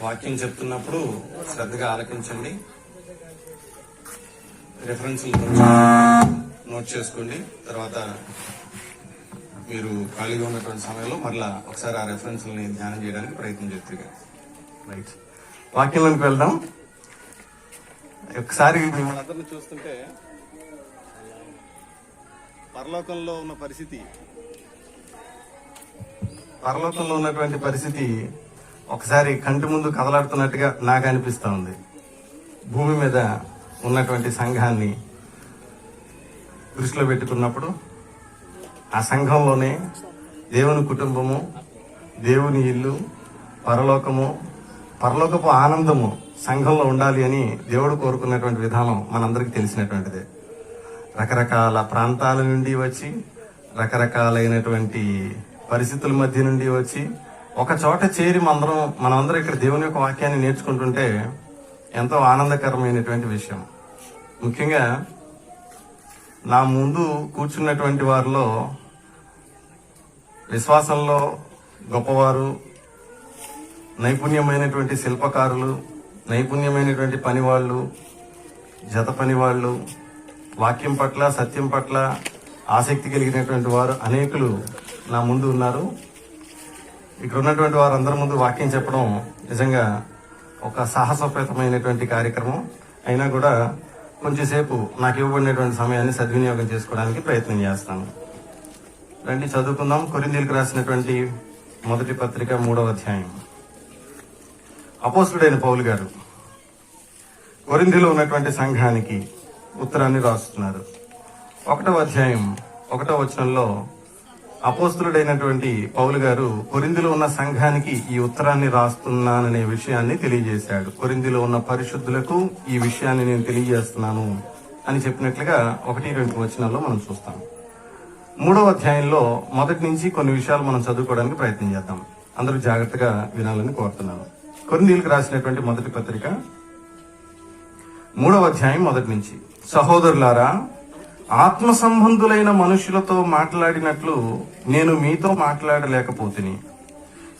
వాక్యం చెప్తున్నప్పుడు శ్రద్ధగా ఆలకించండి. రెఫరెన్స్ నోట్ చేసుకోండి. తర్వాత మీరు ఖాళీగా ఉన్నటువంటి సమయంలో మరలా ఒకసారి ఆ రెఫరెన్స్ని ధ్యానం చేయడానికి ప్రయత్నం చేస్తుంది. రైట్, వాక్యంలోకి వెళ్దాం. ఒకసారి మిమ్మల్ని అందరిని చూస్తుంటే పరలోకంలో ఉన్నటువంటి పరిస్థితి ఒకసారి కంటి ముందు కదలాడుతున్నట్టుగా నాకు అనిపిస్తా ఉంది. భూమి మీద ఉన్నటువంటి సంఘాన్ని దృష్టిలో పెట్టుకున్నప్పుడు ఆ సంఘంలోనే దేవుని కుటుంబము, దేవుని ఇల్లు, పరలోకపు ఆనందము సంఘంలో ఉండాలి అని దేవుడు కోరుకున్నటువంటి విధానం మనందరికీ తెలిసినటువంటిదే. రకరకాల ప్రాంతాల నుండి వచ్చి, రకరకాలైనటువంటి పరిస్థితుల మధ్య నుండి వచ్చి ఒక చోట చేరి మనందరం ఇక్కడ దేవుని యొక్క వాక్యాన్ని నేర్చుకుంటుంటే ఎంతో ఆనందకరమైనటువంటి విషయం. ముఖ్యంగా నా ముందు కూర్చున్నటువంటి వారిలో విశ్వాసంలో గొప్పవారు, నైపుణ్యమైనటువంటి శిల్పకారులు, నైపుణ్యమైనటువంటి పనివాళ్ళు, జత పనివాళ్ళు, వాక్యం పట్ల, సత్యం పట్ల ఆసక్తి కలిగినటువంటి వారు అనేకులు నా ముందు ఉన్నారు. ఇక్కడ ఉన్నటువంటి వారందరి ముందు వాక్యం చెప్పడం నిజంగా ఒక సాహసోపేతమైనటువంటి కార్యక్రమం. అయినా కూడా కొంచెంసేపు నాకు ఇవ్వబడినటువంటి సమయాన్ని సద్వినియోగం చేసుకోవడానికి ప్రయత్నం చేస్తాను. రండి చదువుకుందాం. కొరింథీయులకు రాసినటువంటి మొదటి పత్రిక 3వ అధ్యాయం. అపోస్తలుడైన పౌలు గారు కొరింథీలో ఉన్నటువంటి సంఘానికి ఉత్తరాన్ని రాస్తున్నారు. 1వ అధ్యాయం 1వ వచనంలో అపోస్తలుడైనటువంటి పౌలు గారు కొరింథీలో ఉన్న సంఘానికి ఈ ఉత్తరాన్ని రాస్తున్నాననే విషయాన్ని తెలియజేశాడు. కొరింథీలో ఉన్న పరిశుద్ధులకు ఈ విషయాన్ని నేను తెలియజేస్తున్నాను అని చెప్పినట్లుగా 1-2 వచనాల్లో మనం చూస్తాం. 3వ అధ్యాయంలో మొదటి నుంచి కొన్ని విషయాలు మనం చదువుకోవడానికి ప్రయత్నం చేద్దాం. అందరూ జాగ్రత్తగా వినాలని కోరుతున్నాను. కొరింథీయులకు రాసినటువంటి మొదటి పత్రిక 3వ అధ్యాయం మొదటి నుంచి. సహోదరులారా, ఆత్మ సంబంధులైన మనుషులతో మాట్లాడినట్లు నేను మీతో మాట్లాడలేకపోతుని,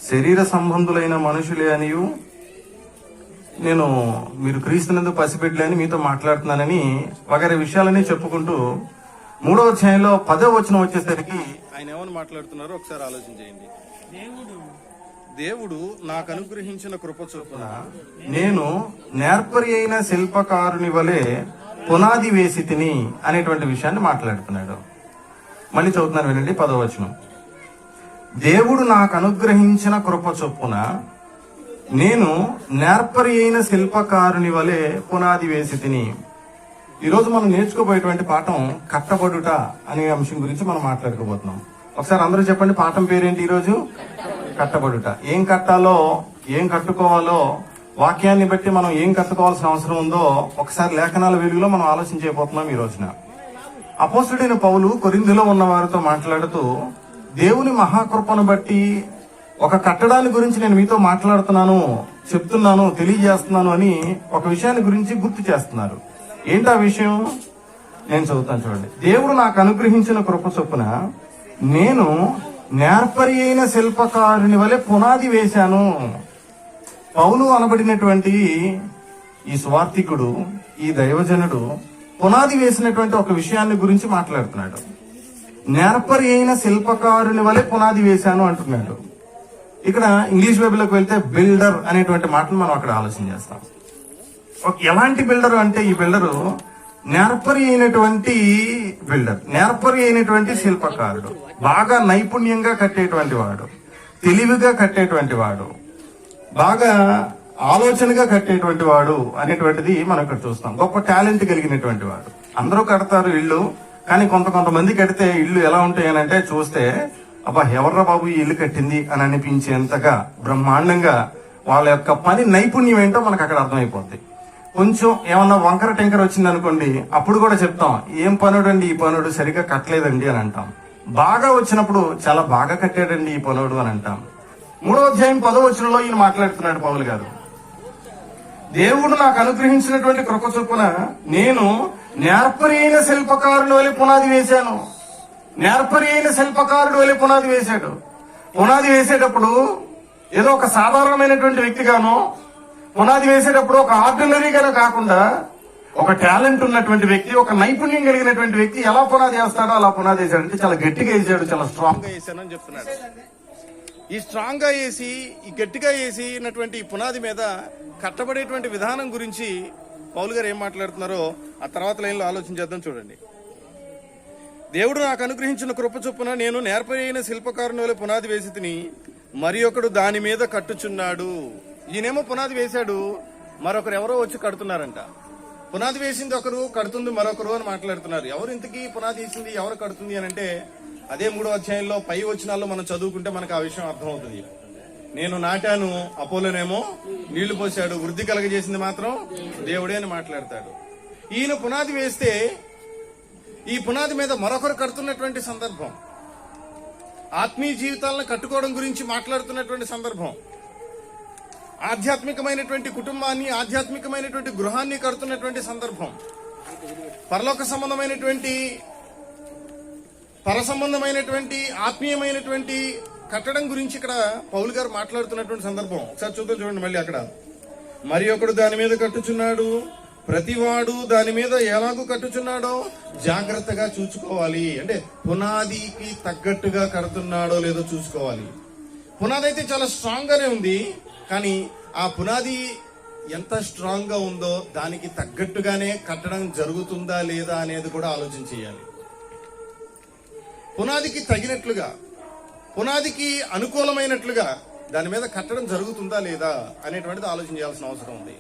శరీర సంబంధులైన మనుషులే అనియు నేను మీరు క్రీస్తునందు పసిబిడ్డలే అని మీతో మాట్లాడుతున్నానని వగైరే విషయాలని చెప్పుకుంటూ 3వ అధ్యాయంలో 10వ వచనం వచ్చేసరికి ఆయన ఏమని మాట్లాడుతున్నారో ఒకసారి ఆలోచన చేయండి. దేవుడు నాకు అనుగ్రహించిన కృప చొప్పున నేను నేర్పరి అయిన శిల్పకారుని వలె పునాది వేసి తిని అనేటువంటి విషయాన్ని మాట్లాడుతున్నాడు. మళ్ళీ చదువుతున్నాను వినండి. 10వ వచనం. దేవుడు నాకు అనుగ్రహించిన కృప చొప్పున నేను నేర్పరి అయిన శిల్పకారుని వలె పునాది వేసి తిని. ఈరోజు మనం నేర్చుకోబోయేటువంటి పాఠం కట్టబడుట అనే అంశం గురించి మనం మాట్లాడుకోబోతున్నాం. ఒకసారి అందరూ చెప్పండి, పాఠం పేరేంటి ఈరోజు? కట్టబడుట. ఏం కట్టాలో, ఏం కట్టుకోవాలో, వాక్యాన్ని బట్టి మనం ఏం కట్టుకోవాల్సిన అవసరం ఉందో ఒకసారి లేఖనాల వెలుగులో మనం ఆలోచించబోతున్నాం ఈ రోజున. అపోస్తలుడైన పౌలు కొరింథీలో ఉన్న వారితో మాట్లాడుతూ దేవుని మహాకృపను బట్టి ఒక కట్టడాన్ని గురించి నేను మీతో మాట్లాడుతున్నాను, చెప్తున్నాను, తెలియజేస్తున్నాను అని ఒక విషయాన్ని గురించి గుర్తు చేస్తున్నారు. ఏంటి ఆ విషయం? నేను చదువుతాను చూడండి. దేవుడు నాకు అనుగ్రహించిన కృప చొప్పున నేను నేర్పరి అయిన శిల్పకారుని వలె పునాది వేశాను. పౌలు అనబడినటువంటి ఈ సువార్తికుడు, ఈ దైవజనుడు పునాది వేసినటువంటి ఒక విషయాన్ని గురించి మాట్లాడుతున్నాడు. నేర్పరి అయిన శిల్పకారుని వలె పునాది వేశాను అంటున్నాడు. ఇక్కడ ఇంగ్లీష్ బైబిల్లోకి వెళ్తే బిల్డర్ అనేటువంటి మాటను మనం అక్కడ ఆలోచన చేస్తాం. ఎలాంటి బిల్డర్ అంటే ఈ బిల్డరు నేర్పరి అయినటువంటి బిల్డర్, నేర్పరి అయినటువంటి శిల్పకారుడు, బాగా నైపుణ్యంగా కట్టేటువంటి వాడు, తెలివిగా కట్టేటువంటి వాడు, బాగా ఆలోచనగా కట్టేటువంటి వాడు అనేటువంటిది మనం ఇక్కడ చూస్తాం. గొప్ప టాలెంట్ కలిగినటువంటి వాడు. అందరూ కడతారు ఇల్లు, కానీ కొంతమంది కడితే ఇల్లు ఎలా ఉంటాయనంటే చూస్తే అబ్బా ఎవర్రా బాబు ఈ ఇల్లు కట్టింది అని అనిపించేంతగా బ్రహ్మాండంగా వాళ్ళ యొక్క పని నైపుణ్యం ఏంటో మనకు అక్కడ అర్థమైపోద్ది. కొంచెం ఏమన్నా వంకర టెంకర వచ్చింది అనుకోండి, అప్పుడు కూడా చెప్తాం ఏం పనుడు అండి ఈ పనుడు సరిగా కట్టలేదండి అని అంటాం. బాగా వచ్చినప్పుడు చాలా బాగా కట్టాడండి ఈ పనుడు అని అంటాం. 3వ అధ్యాయం 10వ వచనంలో ఈయన మాట్లాడుతున్నాడు పౌలు గారు. దేవుడు నాకు అనుగ్రహించినటువంటి కృప చొప్పున నేను నేర్పరి అయిన శిల్పకారుని వలె పునాది వేశాను. నేర్పరి అయిన శిల్పకారుడు వలె పునాది వేశాడు. పునాది వేసేటప్పుడు ఏదో ఒక సాధారణమైనటువంటి వ్యక్తిగానో, పునాది వేసేటప్పుడు ఒక ఆర్డినరీగా కాకుండా ఒక టాలెంట్ ఉన్నటువంటి వ్యక్తి, ఒక నైపుణ్యం కలిగినటువంటి వ్యక్తి ఎలా పునాది వేస్తాడో అలా పునాది వేసాడు. అంటే చాలా గట్టిగా వేసాడు, చాలా స్ట్రాంగ్ గా వేసానని చెప్తున్నాడు. ఈ స్ట్రాంగ్ గా వేసి, ఈ గట్టిగా వేసినటువంటి పునాది మీద కట్టబడేటువంటి విధానం గురించి పౌలు గారు ఏం మాట్లాడుతున్నారో ఆ తర్వాత లైన్లో ఆలోచించేద్దాం. చూడండి. దేవుడు నాకు అనుగ్రహించిన కృప చొప్పున నేను నేర్పరైన శిల్పకారుని వలె పునాది వేసి తిని, మరి ఒకడు దాని మీద కట్టుచున్నాడు. ఈయనేమో పునాది వేశాడు, మరొకరు ఎవరో వచ్చి కడుతున్నారంట. పునాది వేసింది ఒకరు, కడుతుంది మరొకరు అని మాట్లాడుతున్నారు. ఎవరు ఇంతకీ పునాది వేసింది, ఎవరు కడుతుంది అని అంటే అదే 3వ అధ్యాయంలో పై వచనాల్లో మనం చదువుకుంటే మనకు ఆ విషయం అర్థమవుతుంది. నేను నాటాను, అపోలోనేమో నీళ్లు పోసాడు, వృద్ధి కలగజేసింది మాత్రం దేవుడే అని మాట్లాడతాడు. ఈయన పునాది వేస్తే ఈ పునాది మీద మరొకరు కడుతున్నటువంటి సందర్భం, ఆత్మీయ జీవితాలను కట్టుకోవడం గురించి మాట్లాడుతున్నటువంటి సందర్భం, ఆధ్యాత్మికమైనటువంటి కుటుంబాన్ని, ఆధ్యాత్మికమైనటువంటి గృహాన్ని కడుతున్నటువంటి సందర్భం, పరలోక సంబంధమైనటువంటి, పర సంబంధమైనటువంటి, ఆత్మీయమైనటువంటి కట్టడం గురించి ఇక్కడ పౌలు గారు మాట్లాడుతున్నటువంటి సందర్భం. ఒకసారి చూడండి మళ్ళీ అక్కడ. మరి ఒకడు దాని మీద కట్టుచున్నాడు, ప్రతివాడు దాని మీద ఎలాగూ కట్టుచున్నాడో జాగ్రత్తగా చూసుకోవాలి. అంటే పునాదికి తగ్గట్టుగా కడుతున్నాడో లేదో చూసుకోవాలి. పునాది అయితే చాలా స్ట్రాంగ్ గానే ఉంది, కానీ ఆ పునాది ఎంత స్ట్రాంగ్ గా ఉందో దానికి తగ్గట్టుగానే కట్టడం జరుగుతుందా లేదా అనేది కూడా ఆలోచన చేయాలి. పునాదికి తగినట్లుగా, పునాదికి అనుకూలమైనట్లుగా దాని మీద కట్టడం జరుగుతుందా లేదా అనేటువంటిది ఆలోచన చేయాల్సిన అవసరం ఉంది.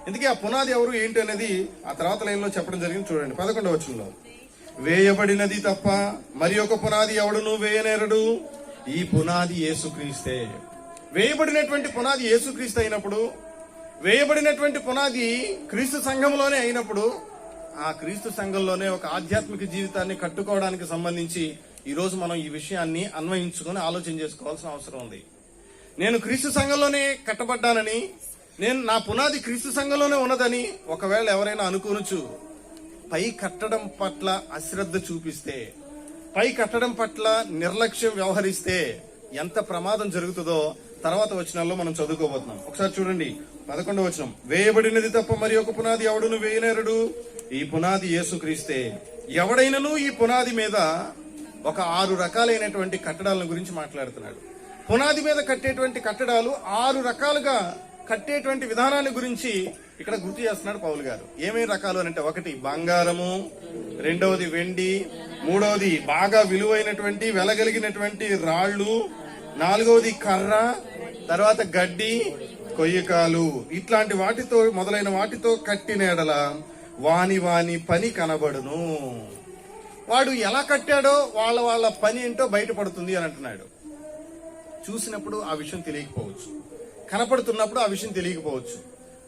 ఎందుకే ఆ పునాది ఎవరు ఏంటి అనేది ఆ తర్వాత లైన్లో చెప్పడం జరిగింది. చూడండి 11వ వచనంలో, వేయబడినది తప్ప మరి ఒక పునాది ఎవడును వేయనేరడు, ఈ పునాది యేసుక్రీస్తే. వేయబడినటువంటి పునాది యేసుక్రీస్తు అయినప్పుడు, వేయబడినటువంటి పునాది క్రీస్తు సంఘంలోనే అయినప్పుడు, ఆ క్రీస్తు సంఘంలోనే ఒక ఆధ్యాత్మిక జీవితాన్ని కట్టుకోవడానికి సంబంధించి ఈ రోజు మనం ఈ విషయాన్ని అన్వయించుకొని ఆలోచన చేసుకోవాల్సిన అవసరం ఉంది. నేను క్రీస్తు సంఘంలోనే కట్టబడ్డానని, నేను నా పునాది క్రీస్తు సంఘంలోనే ఉన్నదని ఒకవేళ ఎవరైనా అనుకోనుచు పై కట్టడం పట్ల అశ్రద్ధ చూపిస్తే, పై కట్టడం పట్ల నిర్లక్ష్యం వ్యవహరిస్తే ఎంత ప్రమాదం జరుగుతుందో తర్వాత వచనాల్లో మనం చదువుకోబోతున్నాం. ఒకసారి చూడండి 11వ వచనం, వేయబడినది తప్ప మరి ఒక పునాది ఎవడును వేయనేరడు, ఈ పునాది యేసుక్రీస్తే. ఎవడైనను ఈ పునాది మీద ఒక 6 రకాలైనటువంటి కట్టడాల గురించి మాట్లాడుతున్నాడు. పునాది మీద కట్టేటువంటి కట్టడాలు 6 రకాలుగా కట్టేటువంటి విధానాన్ని గురించి ఇక్కడ గుర్తు చేస్తున్నాడు పౌలు గారు. ఏమేమి రకాలు అంటే, 1 బంగారము, 2వది వెండి, 3వది బాగా విలువైనటువంటి వెలగలిగినటువంటి రాళ్లు, 4వది కర్ర, తర్వాత గడ్డి, కొయ్యకాలు, ఇట్లాంటి వాటితో మొదలైన వాటితో కట్టిన ఎడల వాని వాని పని కనబడును. వాడు ఎలా కట్టాడో వాళ్ళ పని ఏంటో బయటపడుతుంది అని అంటున్నాడు. చూసినప్పుడు ఆ విషయం తెలియకపోవచ్చు, కనపడుతున్నప్పుడు ఆ విషయం తెలియకపోవచ్చు.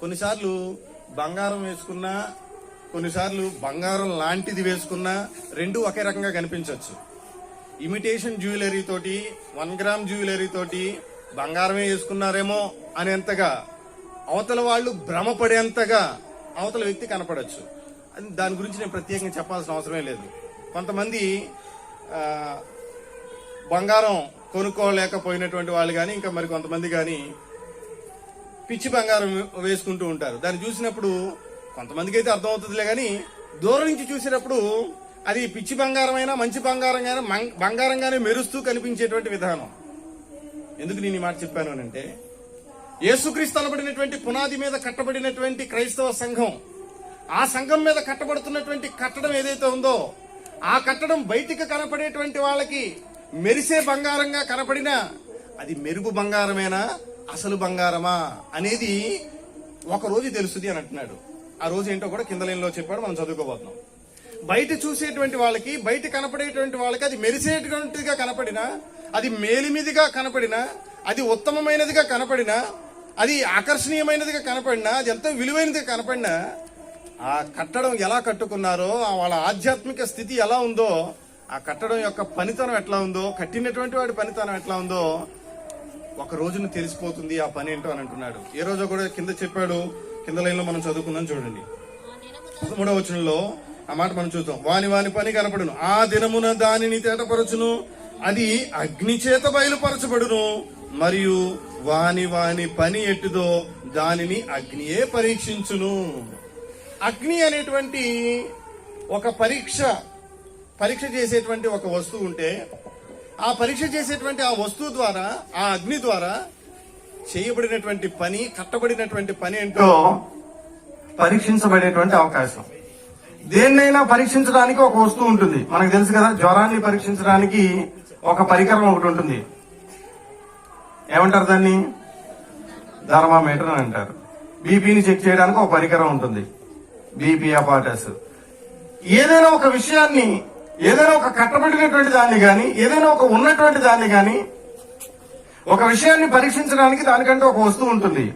కొన్నిసార్లు బంగారం వేసుకున్నా, కొన్నిసార్లు బంగారం లాంటిది వేసుకున్నా రెండు ఒకే రకంగా కనిపించవచ్చు. ఇమిటేషన్ జ్యువెలరీ తోటి, 1 గ్రామ్ జ్యువెలరీ తోటి బంగారమే వేసుకున్నారేమో అనేంతగా, అవతల వాళ్ళు భ్రమపడేంతగా అవతల వ్యక్తి కనపడచ్చు. దాని గురించి నేను ప్రత్యేకంగా చెప్పాల్సిన అవసరమే లేదు. కొంతమంది బంగారం కొనుక్కోలేకపోయినటువంటి వాళ్ళు కానీ, ఇంకా మరి కొంతమంది కానీ పిచ్చి బంగారం వేసుకుంటూ ఉంటారు. దాన్ని చూసినప్పుడు కొంతమందికి అయితే అర్థమవుతుందిలే కానీ, దూరం నుంచి చూసినప్పుడు అది పిచ్చి బంగారమైనా మంచి బంగారంగానే మెరుస్తూ కనిపించేటువంటి విధానం. ఎందుకు నేను ఈ మాట చెప్పాను అంటే, యేసుక్రీస్తు అనబడినటువంటి పునాది మీద కట్టబడినటువంటి క్రైస్తవ సంఘం, ఆ సంఘం మీద కట్టబడుతున్నటువంటి కట్టడం ఏదైతే ఉందో, ఆ కట్టడం బయటికి కనపడేటువంటి వాళ్ళకి మెరిసే బంగారంగా కనపడినా అది మెరుగు బంగారమేనా, అసలు బంగారమా అనేది ఒక రోజు తెలుస్తుంది అని అంటున్నాడు. ఆ రోజు ఏంటో కూడా కింద లైన్లో చెప్పాడు, మనం చదువుకోబోతున్నాం. బయట చూసేటువంటి వాళ్ళకి, బయట కనపడేటువంటి వాళ్ళకి అది మెరిసేటువంటిదిగా కనపడినా, అది మేలిమిదిగా కనపడినా, అది ఉత్తమమైనదిగా కనపడినా, అది ఆకర్షణీయమైనదిగా కనపడినా, అది ఎంతో విలువైనదిగా కనపడినా, ఆ కట్టడం ఎలా కట్టుకున్నారో, వాళ్ళ ఆధ్యాత్మిక స్థితి ఎలా ఉందో, ఆ కట్టడం యొక్క పనితనం ఎట్లా ఉందో, కట్టినటువంటి వాడి పనితనం ఎట్లా ఉందో ఒక రోజున తెలిసిపోతుంది ఆ పని ఏంటో అని అంటున్నాడు. ఏ రోజు కూడా కింద చెప్పాడు, కింద లైన్లో మనం చదువుకుందాం చూడండి. 13వ వచనంలో ఆ మాట మనం చూద్దాం. వాని వాని పని కనపడును, ఆ దినమున దానిని తేటపరచును, అది అగ్ని చేత బయలుపరచబడును, మరియు వాని వాని పని ఎట్టుదో దానిని అగ్నియే పరీక్షించును. అగ్ని అనేటువంటి ఒక పరీక్ష చేసేటువంటి ఒక వస్తువు ఉంటే, ఆ పరీక్ష చేసేటువంటి ఆ వస్తువు ద్వారా, ఆ అగ్ని ద్వారా చేయబడినటువంటి పని, కట్టబడినటువంటి పని ఏంటో పరీక్షించబడేటువంటి అవకాశం. దేన్నైనా పరీక్షించడానికి ఒక వస్తువు ఉంటుంది. మనకు తెలుసు కదా, జ్వరాన్ని పరీక్షించడానికి ఒక పరికరం ఒకటి ఉంటుంది. ఏమంటారు దాన్ని? థర్మామీటర్ అని అంటారు. బీపీని చెక్ చేయడానికి ఒక పరికరం ఉంటుంది, బీపీ అపాటస్. ఏదైనా ఒక విషయాన్ని, ఏదైనా ఒక కట్టబడినటువంటి దాన్ని గాని, ఏదైనా ఒక ఉన్నటువంటి దాన్ని గాని, ఒక విషయాన్ని పరీక్షించడానికి దానికంటే ఒక వస్తువు ఉంటుంది.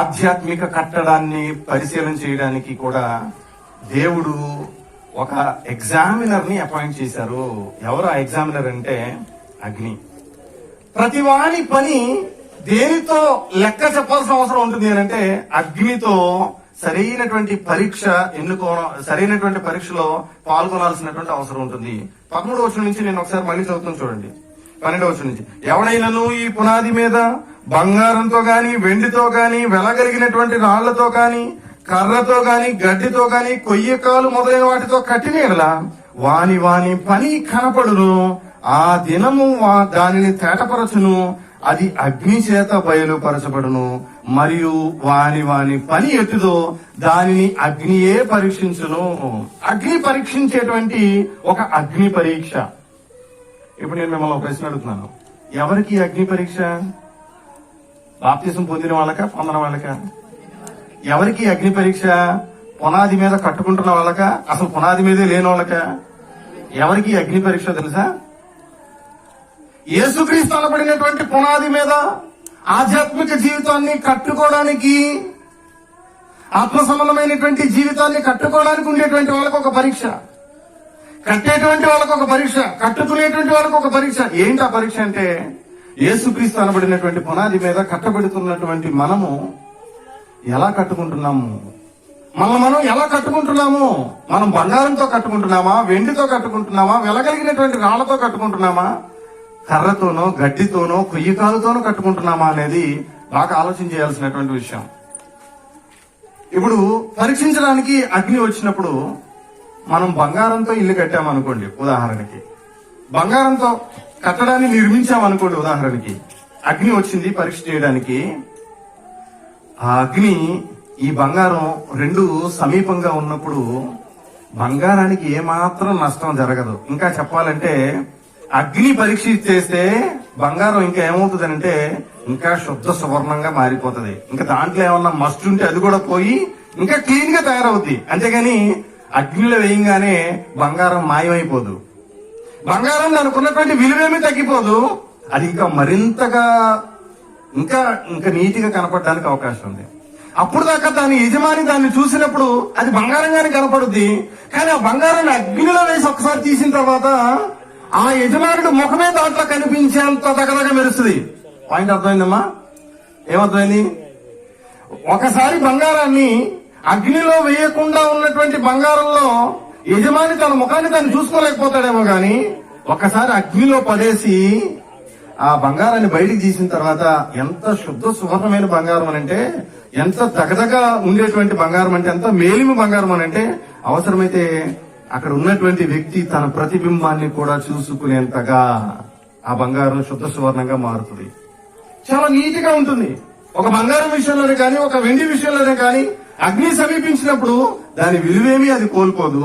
ఆధ్యాత్మిక కట్టడాన్ని పరిశీలన చేయడానికి కూడా దేవుడు ఒక ఎగ్జామినర్ ని అపాయింట్ చేశారు. ఎవరు ఆ ఎగ్జామినర్ అంటే అగ్ని. ప్రతి వాని పని దేనితో లెక్క చెప్పాల్సిన అవసరం ఉంటుంది అంటే అగ్నితో సరైనటువంటి పరీక్షలో పాల్గొనాల్సినటువంటి అవసరం ఉంటుంది. 13వ వచనం నుంచి నేను ఒకసారి మళ్ళీ చదువుతాను చూడండి. 12వ వచనం నుంచి, ఎవడైనను ఈ పునాది మీద బంగారంతో గాని, వెండితో గాని, వెలగలిగినటువంటి రాళ్లతో గాని, కర్రతో గాని, గడ్డితో గాని, కొయ్యకాలు మొదలైన వాటితో కట్టిన యెడల వాని వాని పని కనపడును. ఆ దినము దానిని తేటపరచును, అది అగ్ని చేత బయలుపరచబడును. మరియు వాని వాని పని ఎట్టుదో దానిని అగ్నియే పరీక్షించును. అగ్ని పరీక్షించేటువంటి ఒక అగ్ని పరీక్ష. ఇప్పుడు నేను మిమ్మల్ని ఒక ప్రశ్న అడుగుతున్నాను. ఎవరికి అగ్ని పరీక్ష? బాప్తిసం పొందిన వాళ్ళకా, పొందిన వాళ్ళకా? ఎవరికి అగ్ని పరీక్ష? పునాది మీద కట్టుకుంటున్న వాళ్ళకా, అసలు పునాది మీదే లేని వాళ్ళకా? ఎవరికి అగ్ని పరీక్ష తెలుసా? యేసుక్రీస్తు అనబడినటువంటి పునాది మీద ఆధ్యాత్మిక జీవితాన్ని కట్టుకోవడానికి, ఆత్మ సంబంధమైనటువంటి జీవితాన్ని కట్టుకోవడానికి ఉండేటువంటి వాళ్ళకు ఒక పరీక్ష, కట్టేటువంటి వాళ్ళకు ఒక పరీక్ష, కట్టుకునేటువంటి వాళ్ళకు ఒక పరీక్ష. ఏంటి ఆ పరీక్ష అంటే, యేసుక్రీస్తు అనబడినటువంటి పునాది మీద కట్టబడుతున్నటువంటి మనము ఎలా కట్టుకుంటున్నాము? మనం ఎలా కట్టుకుంటున్నాము? మనం బంగారంతో కట్టుకుంటున్నామా, వెండితో కట్టుకుంటున్నామా, వెలగలిగినటువంటి రాళ్లతో కట్టుకుంటున్నామా, కర్రతోనో, గడ్డితోనో, కొయ్యకాలతోనో కట్టుకుంటున్నామా అనేది బాగా ఆలోచన చేయాల్సినటువంటి విషయం. ఇప్పుడు పరీక్షించడానికి అగ్ని వచ్చినప్పుడు, మనం బంగారంతో ఇల్లు కట్టామనుకోండి ఉదాహరణకి, బంగారంతో కట్టడాన్ని నిర్మించామనుకోండి ఉదాహరణకి, అగ్ని వచ్చింది పరీక్ష చేయడానికి. ఆ అగ్ని, ఈ బంగారం రెండు సమీపంగా ఉన్నప్పుడు బంగారానికి ఏమాత్రం నష్టం జరగదు. ఇంకా చెప్పాలంటే అగ్ని పరీక్ష చేస్తే బంగారం ఇంకా ఏమవుతుందంటే ఇంకా శుద్ధ సువర్ణంగా మారిపోతుంది. ఇంకా దాంట్లో ఏమన్నా మస్ట్ ఉంటే అది కూడా పోయి ఇంకా క్లీన్ గా తయారవుద్ది. అంతేగాని అగ్నిలో వేయంగానే బంగారం మాయమైపోదు. బంగారం దానికి ఉన్నటువంటి విలువేమీ తగ్గిపోదు. అది ఇంకా మరింతగా ఇంకా నీటిగా కనపడడానికి అవకాశం ఉంది. అప్పుడు దాకా దాని యజమాని దాన్ని చూసినప్పుడు అది బంగారంగానే కనపడుద్ది. కానీ ఆ బంగారాన్ని అగ్నిలో వేసి ఒకసారి తీసిన తర్వాత ఆ యజమానుడు ముఖమే దాంట్లో కనిపించేంత దగ్గరగా మెరుస్తుంది. పాయింట్ అర్థమైందమ్మా? ఏమర్థమైంది? ఒకసారి బంగారాన్ని అగ్నిలో వేయకుండా ఉన్నటువంటి బంగారంలో యజమాని తన ముఖాన్ని తను చూసుకోలేకపోతాడేమో గాని, ఒకసారి అగ్నిలో పడేసి ఆ బంగారాన్ని బయటికి తీసిన తర్వాత ఎంత శుద్ధ సువర్ణమైన బంగారం అనంటే, ఎంత దగదగా ఉండేటువంటి బంగారం అంటే, ఎంత మేలిమి బంగారం అనంటే, అవసరమైతే అక్కడ ఉన్నటువంటి వ్యక్తి తన ప్రతిబింబాన్ని కూడా చూసుకునేంతగా ఆ బంగారం శుద్ధ సువర్ణంగా మారుతుంది. చాలా నీట్ గా ఉంటుంది. ఒక బంగారం విషయంలోనే కానీ, ఒక వెండి విషయంలోనే కానీ అగ్ని సమీపించినప్పుడు దాని విలువేమీ అది కోల్పోదు.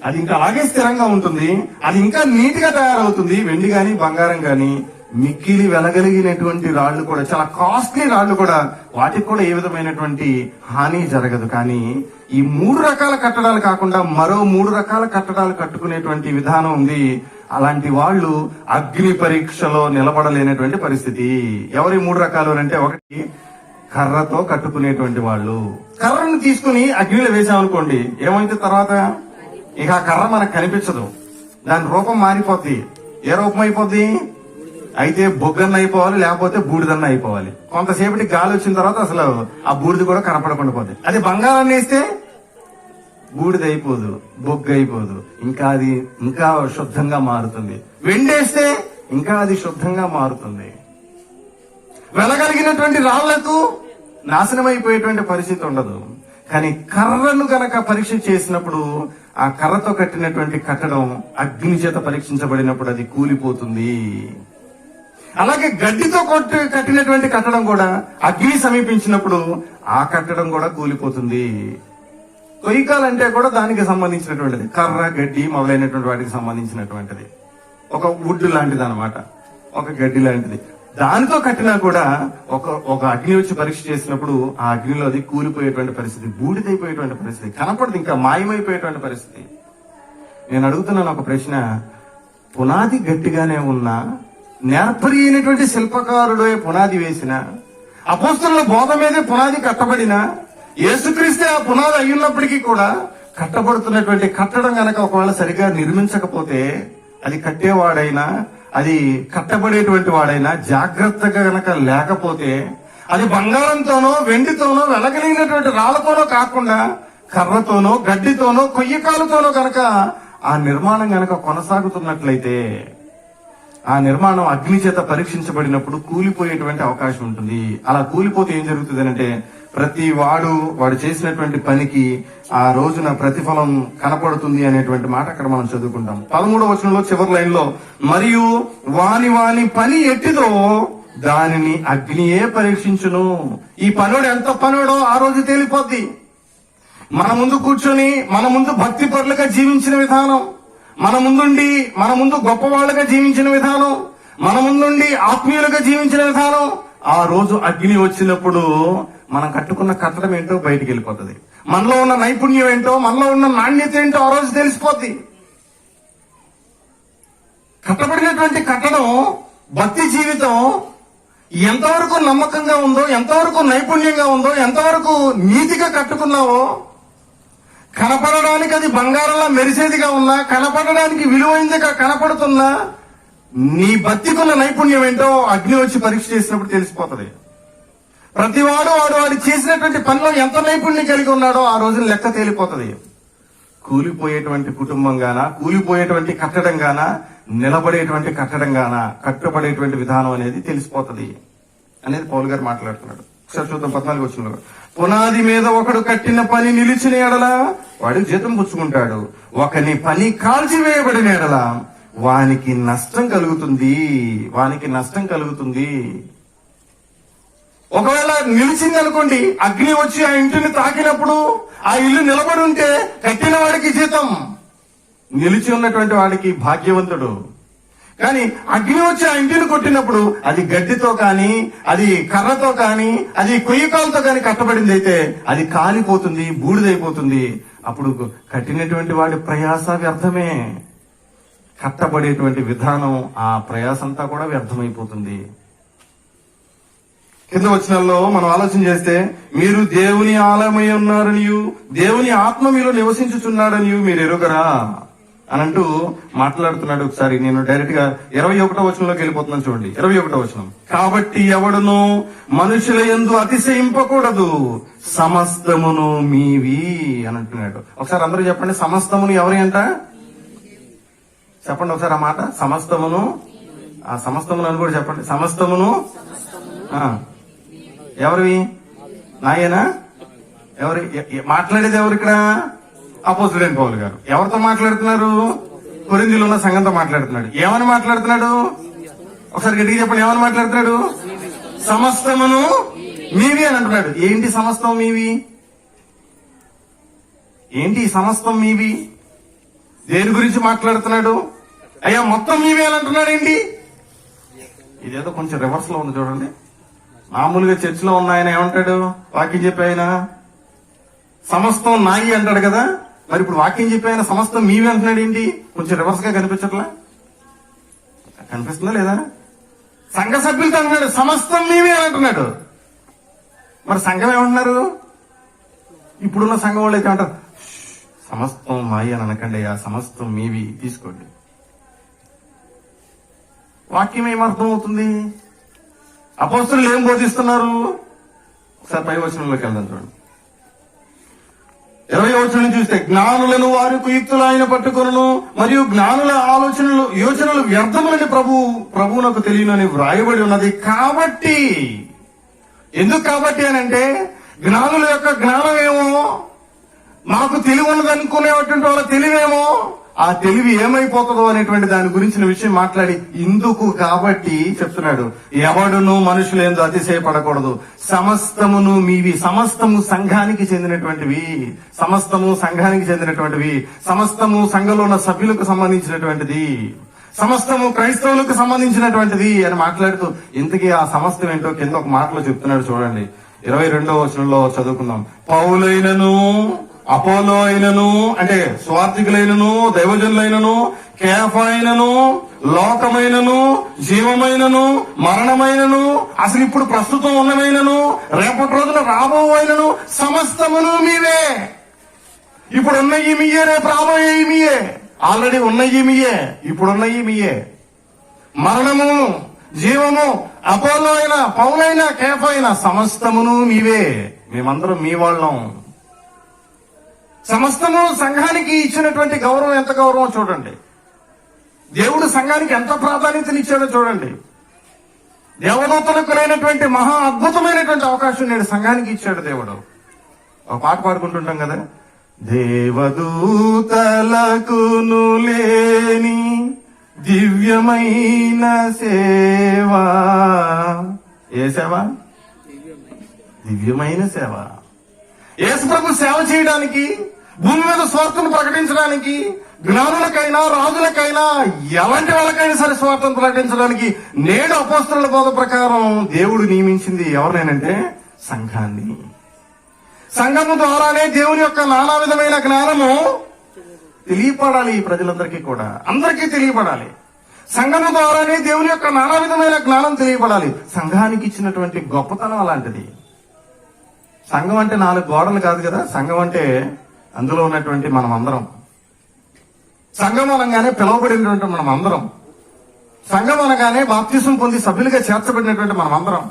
అది ఇంకా అలాగే స్థిరంగా ఉంటుంది. అది ఇంకా నీట్ గా తయారవుతుంది. వెండి గాని, బంగారం గాని, మిక్కిలి వెలగలిగినటువంటి రాళ్లు కూడా, చాలా కాస్ట్లీ రాళ్లు కూడా, వాటికి కూడా ఏ విధమైనటువంటి హాని జరగదు. కానీ ఈ 3 రకాల కట్టడాలు కాకుండా మరో 3 రకాల కట్టడాలు కట్టుకునేటువంటి విధానం ఉంది. అలాంటి వాళ్ళు అగ్ని పరీక్షలో నిలబడలేనటువంటి పరిస్థితి. ఎవరి 3 రకాలు అంటే, ఒకటి కర్రతో కట్టుకునేటువంటి వాళ్ళు. కర్రను తీసుకుని అగ్నిలో వేసామనుకోండి, ఏమైతే తర్వాత ఇక ఆ కర్ర మనకు కనిపించదు. దాని రూపం మారిపోద్ది. ఏ రూపం అయిపోద్ది? అయితే బొగ్గన్న అయిపోవాలి, లేకపోతే బూడిదన్న అయిపోవాలి. కొంతసేపటి గాలి వచ్చిన తర్వాత అసలు ఆ బూడిద కూడా కనపడకుండా పోద్ది. అది బంగారాన్ని వేస్తే బూడిద అయిపోదు, బొగ్గు అయిపోదు, ఇంకా శుద్ధంగా మారుతుంది. వెండేస్తే ఇంకా అది శుద్ధంగా మారుతుంది. వెళ్ళగలిగినటువంటి రాళ్లకు నాశనమైపోయేటువంటి పరిస్థితి ఉండదు. కానీ కర్రను గనక పరీక్ష చేసినప్పుడు ఆ కర్రతో కట్టినటువంటి కట్టడం అగ్ని చేత పరీక్షించబడినప్పుడు అది కూలిపోతుంది. అలాగే గడ్డితో కట్టినటువంటి కట్టడం కూడా అగ్ని సమీపించినప్పుడు ఆ కట్టడం కూడా కూలిపోతుంది. కొయ్యకాలంటే కూడా దానికి సంబంధించినటువంటిది, కర్ర గడ్డి మొదలైనటువంటి వాటికి సంబంధించినటువంటిది. ఒక వుడ్ లాంటిది అనమాట, ఒక గడ్డి లాంటిది. దానితో కట్టినా కూడా ఒక అగ్ని వచ్చి పరీక్ష చేసినప్పుడు ఆ అగ్నిలో అది కూలిపోయేటువంటి పరిస్థితి, బూడిదైపోయేటువంటి పరిస్థితి, కనపడదు, ఇంకా మాయమైపోయేటువంటి పరిస్థితి. నేను అడుగుతున్నాను ఒక ప్రశ్న, పునాది గట్టిగానే ఉన్నా, నేర్పరి అయినటువంటి శిల్పకారుడే పునాది వేసిన, అపోస్తలుల బోధ మీదే పునాది కట్టబడిన, యేసుక్రీస్తే ఆ పునాది అయ్యున్నప్పటికీ కూడా కట్టబడుతున్నటువంటి కట్టడం గనక ఒకవేళ సరిగా నిర్మించకపోతే, అది కట్టేవాడైనా అది కట్టబడేటువంటి వాడైనా జాగ్రత్తగా గనక లేకపోతే, అది బంగారంతోనో వెండితోనో వెలగలిగినటువంటి రాళ్లతోనో కాకుండా కర్రతోనో గడ్డితోనో కొయ్యకాలతోనో గనక ఆ నిర్మాణం గనక కొనసాగుతున్నట్లయితే, ఆ నిర్మాణం అగ్ని చేత పరీక్షించబడినప్పుడు కూలిపోయేటువంటి అవకాశం ఉంటుంది. అలా కూలిపోతే ఏం జరుగుతుంది అంటే, ప్రతి వాడు చేసినటువంటి పనికి ఆ రోజున ప్రతిఫలం కనపడుతుంది అనేటువంటి మాట అక్కడ మనం చదువుకుంటాం. 13వ వచనంలో చివరి లైన్ లో, మరియు వాని పని ఎట్టిదో దానిని అగ్నియే పరీక్షించును. ఈ పనుడు ఎంత పనుడో ఆ రోజు తేలిపోద్ది. మన ముందు కూర్చొని మన ముందు భక్తి పరులుగా జీవించిన విధానం, మన ముందు గొప్పవాళ్ళుగా జీవించిన విధానం, మన ముందుండి ఆత్మీయులుగా జీవించిన విధానం, ఆ రోజు అగ్ని వచ్చినప్పుడు మనం కట్టుకున్న కట్టడం ఏంటో బయటికి వెళ్ళిపోతుంది. మనలో ఉన్న నైపుణ్యం ఏంటో, మనలో ఉన్న నాణ్యత ఏంటో ఆ రోజు తెలిసిపోద్ది. కట్టబడినటువంటి కట్టడం, భక్తి జీవితం ఎంతవరకు నమ్మకంగా ఉందో, ఎంతవరకు నైపుణ్యంగా ఉందో, ఎంతవరకు నీతిగా కట్టుకున్నావో, కనపడడానికి అది బంగారంలా మెరిసేదిగా ఉన్నా, కనపడడానికి విలువైందిగా కనపడుతున్నా, నీ భక్తికున్న నైపుణ్యం ఏంటో అగ్ని వచ్చి పరీక్ష చేసినప్పుడు తెలిసిపోతుంది. ప్రతివాడు వాడు చేసినటువంటి పనిలో ఎంత నైపుణ్యం కలిగి ఉన్నాడో ఆ రోజున లెక్క తేలిపోతుంది. కూలిపోయేటువంటి కుటుంబం గానా, కూలిపోయేటువంటి కట్టడం గానా, నిలబడేటువంటి కట్టడం గానా, కట్టబడేటువంటి విధానం అనేది తెలిసిపోతుంది అనేది పౌలు గారు మాట్లాడుతున్నాడు. ఒకసారి చూద్దాం 14వ వచనంలో, పునాది మీద ఒకడు కట్టిన పని నిలిచిన ఎడల వాడికి జీతం పుచ్చుకుంటాడు, ఒకని పని కాల్చివేయబడిన ఎడల వానికి నష్టం కలుగుతుంది. ఒకవేళ నిలిచింది అనుకోండి, అగ్ని వచ్చి ఆ ఇంటిని తాకినప్పుడు ఆ ఇల్లు నిలబడి ఉంటే కట్టిన వాడికి జీతం, నిలిచి ఉన్నటువంటి వాడికి భాగ్యవంతుడు. కానీ అగ్ని వచ్చి ఆ ఇంటిని కొట్టినప్పుడు అది గడ్డితో కానీ, అది కర్రతో కానీ, అది కొయ్యకాలతో కానీ కట్టబడింది అయితే అది కాలిపోతుంది, బూడిదైపోతుంది. అప్పుడు కట్టినటువంటి వాడి ప్రయాస వ్యర్థమే, కట్టబడేటువంటి విధానం, ఆ ప్రయాసంతా కూడా వ్యర్థమైపోతుంది. కింద వచనాల్లో మనం ఆలోచన చేస్తే, మీరు దేవుని ఆలయమై ఉన్నారనియు దేవుని ఆత్మ మీలో నివసించుచున్నాడనియు మీరు ఎరుగరా అని అంటూ మాట్లాడుతున్నాడు. ఒకసారి నేను డైరెక్ట్ గా 21వ వచనంలోకి వెళ్ళిపోతున్నాను. చూడండి 21వ వచనం, కాబట్టి ఎవడును మనుషుల యందు అతిశయింపకూడదు, సమస్తమును మీవి అని అంటున్నాడు. ఒకసారి అందరూ చెప్పండి, సమస్తమును ఎవరి అంట చెప్పండి ఒకసారి ఆ మాట. సమస్తమును అని కూడా చెప్పండి. సమస్తమును ఎవరివి? నాయనా? ఎవరి మాట్లాడేది? ఎవరు ఇక్కడ? అపోస్తలుడైన పౌలు గారు. ఎవరితో మాట్లాడుతున్నారు? కొరింథీలో ఉన్న సంఘంతో మాట్లాడుతున్నాడు. ఏమని మాట్లాడుతున్నాడు? ఒకసారి గట్టిగా చెప్పండి, ఏమని మాట్లాడుతున్నాడు? సమస్తమును మీవి అని అంటున్నాడు. ఏంటి సమస్తం మీవి? ఏంటి సమస్తం మీవి? దేని గురించి మాట్లాడుతున్నాడు? అయ్యా మొత్తం మీవి అని అంటున్నాడు ఏంటి? ఇదేదో కొంచెం రివర్స్ లో ఉంది చూడండి. మామూలుగా చర్చిలో ఉన్న ఆయన ఏమంటాడు? వాక్యం చెప్పి ఆయన సమస్తం నాయి అంటాడు కదా. మరి ఇప్పుడు వాక్యం చెప్పి ఆయన సమస్తం మీవి అంటున్నాడు ఏంటి? కొంచెం రివర్స్ గా కనిపించట్లా? కనిపిస్తుందా లేదా? సంఘ సభ్యులతో అంటున్నాడు సమస్తం మీవి అని అంటున్నాడు. మరి సంఘం ఏమంటున్నారు? ఇప్పుడున్న సంఘం వాళ్ళు అయితే అంటారు, సమస్తం మాయి అని అనకండి, ఆ సమస్తం మీవి తీసుకోండి. వాక్యం ఏమర్థం అవుతుంది? అపోస్తలులు ఏం బోధిస్తున్నారు? ఒకసారి పై వచనంలోకి వెళ్దాం చూడండి. 20వ వచనం చూస్తే జ్ఞానులను వారి కుయుక్తులు ఆయన పట్టుకొనును మరియు జ్ఞానుల యోచనలు వ్యర్థములని ప్రభువునకు తెలియనని వ్రాయబడి ఉన్నది. కాబట్టి ఎందుకు కాబట్టి అని అంటే జ్ఞానుల యొక్క జ్ఞానం ఏమో, మాకు తెలివి ఉన్నది అనుకునేటువంటి వాళ్ళ తెలివేమో, ఆ తెలివి ఏమైపోతుందో అనేటువంటి దాని గురించిన విషయం మాట్లాడి ఇందుకు కాబట్టి చెప్తున్నాడు, ఎవడును మనుషులేందు అతిశయపడకూడదు, సమస్తమును మీవి. సమస్తము సంఘానికి చెందినటువంటివి, సమస్తము సంఘానికి చెందినటువంటివి, సమస్తము సంఘంలో ఉన్న సభ్యులకు సంబంధించినటువంటిది, సమస్తము క్రైస్తవులకు సంబంధించినటువంటిది అని మాట్లాడుతూ ఇంతకీ ఆ సమస్తం ఏంటో కింద ఒక మాటలో చెప్తున్నాడు. చూడండి 22వ వచనంలో చదువుకుందాం. పౌలైనను అపోలో అయినను అంటే స్వార్థికులైనను దైవజనులైనను, కేఫా అయినను, లోకమైనను, జీవమైనను, మరణమైనను, అసలు ఇప్పుడు ప్రస్తుతం ఉన్నమైనను, రేపటి రోజున రాబోవైనను సమస్తమును మీవే. ఇప్పుడు ఉన్నయి మీయే, రేపు రాబోయే మీయే. ఆల్రెడీ ఉన్నయి మీయే, ఇప్పుడున్నయి మీయే. మరణము, జీవము, అపోలో అయినా, పౌలైనా, కేఫా అయినా సమస్తమును మీవే. మేమందరం మీ వాళ్ళం. సమస్తము సంఘానికి ఇచ్చినటువంటి గౌరవం ఎంత గౌరవం చూడండి. దేవుడు సంఘానికి ఎంత ప్రాధాన్యతనిచ్చాడో చూడండి. దేవదూతలకు లేనటువంటి మహా అద్భుతమైనటువంటి అవకాశం నేడు సంఘానికి ఇచ్చాడు దేవుడు. ఒక పాట పాడుకుంటుంటాం కదా, దేవదూతలకును లేని దివ్యమైన సేవ. ఏ సేవ? దివ్యమైన సేవ. యేసుప్రభు సేవ చేయడానికి, భూమి మీద స్వార్థను ప్రకటించడానికి, జ్ఞానులకైనా రాజులకైనా ఎలాంటి వాళ్ళకైనా సరే స్వార్థను ప్రకటించడానికి నేడు అపోస్తలుల బోధ ప్రకారం దేవుడు నియమించింది ఎవరినేనంటే సంఘాన్ని. సంఘము ద్వారానే దేవుని యొక్క నానా విధమైన జ్ఞానము తెలియపడాలి. ప్రజలందరికీ కూడా అందరికీ తెలియపడాలి. సంఘము ద్వారానే దేవుని యొక్క నానా విధమైన జ్ఞానం తెలియపడాలి. సంఘానికి ఇచ్చినటువంటి గొప్పతనం అలాంటిది. సంఘం అంటే 4 గోడలు కాదు కదా. సంఘం అంటే అందులో ఉన్నటువంటి మనం అందరం. సంఘం అనగానే పిలువబడినటువంటి మనం అందరం. సంఘం అనగానే బాప్తిసం పొంది సభ్యులుగా చేర్చబడినటువంటి మనం అందరం.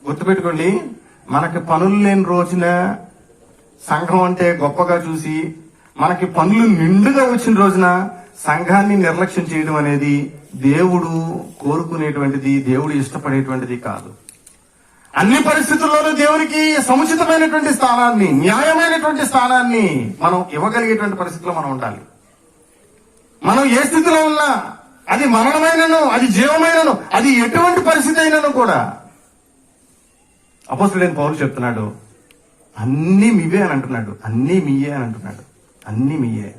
గుర్తుపెట్టుకోండి, మనకి పనులు లేని రోజున సంఘం అంటే గొప్పగా చూసి, మనకి పనులు నిండుగా వచ్చిన రోజున సంఘాన్ని నిర్లక్ష్యం చేయడం అనేది దేవుడు కోరుకునేటువంటిది, దేవుడు ఇష్టపడేటువంటిది కాదు. అన్ని పరిస్థితుల్లోనూ దేవునికి సముచితమైనటువంటి స్థానాన్ని, న్యాయమైనటువంటి స్థానాన్ని మనం ఇవ్వగలిగేటువంటి పరిస్థితిలో మనం ఉండాలి. మనం ఏ స్థితిలో ఉన్నా, అది మరణమైనను, అది జీవమైనను, అది ఎటువంటి పరిస్థితి అయినను కూడా అపోస్తలుడైన పౌలు చెప్తున్నాడు, అన్ని మీవే అని అంటున్నాడు. అన్ని మీయే అని అంటున్నాడు. అన్ని మీయే.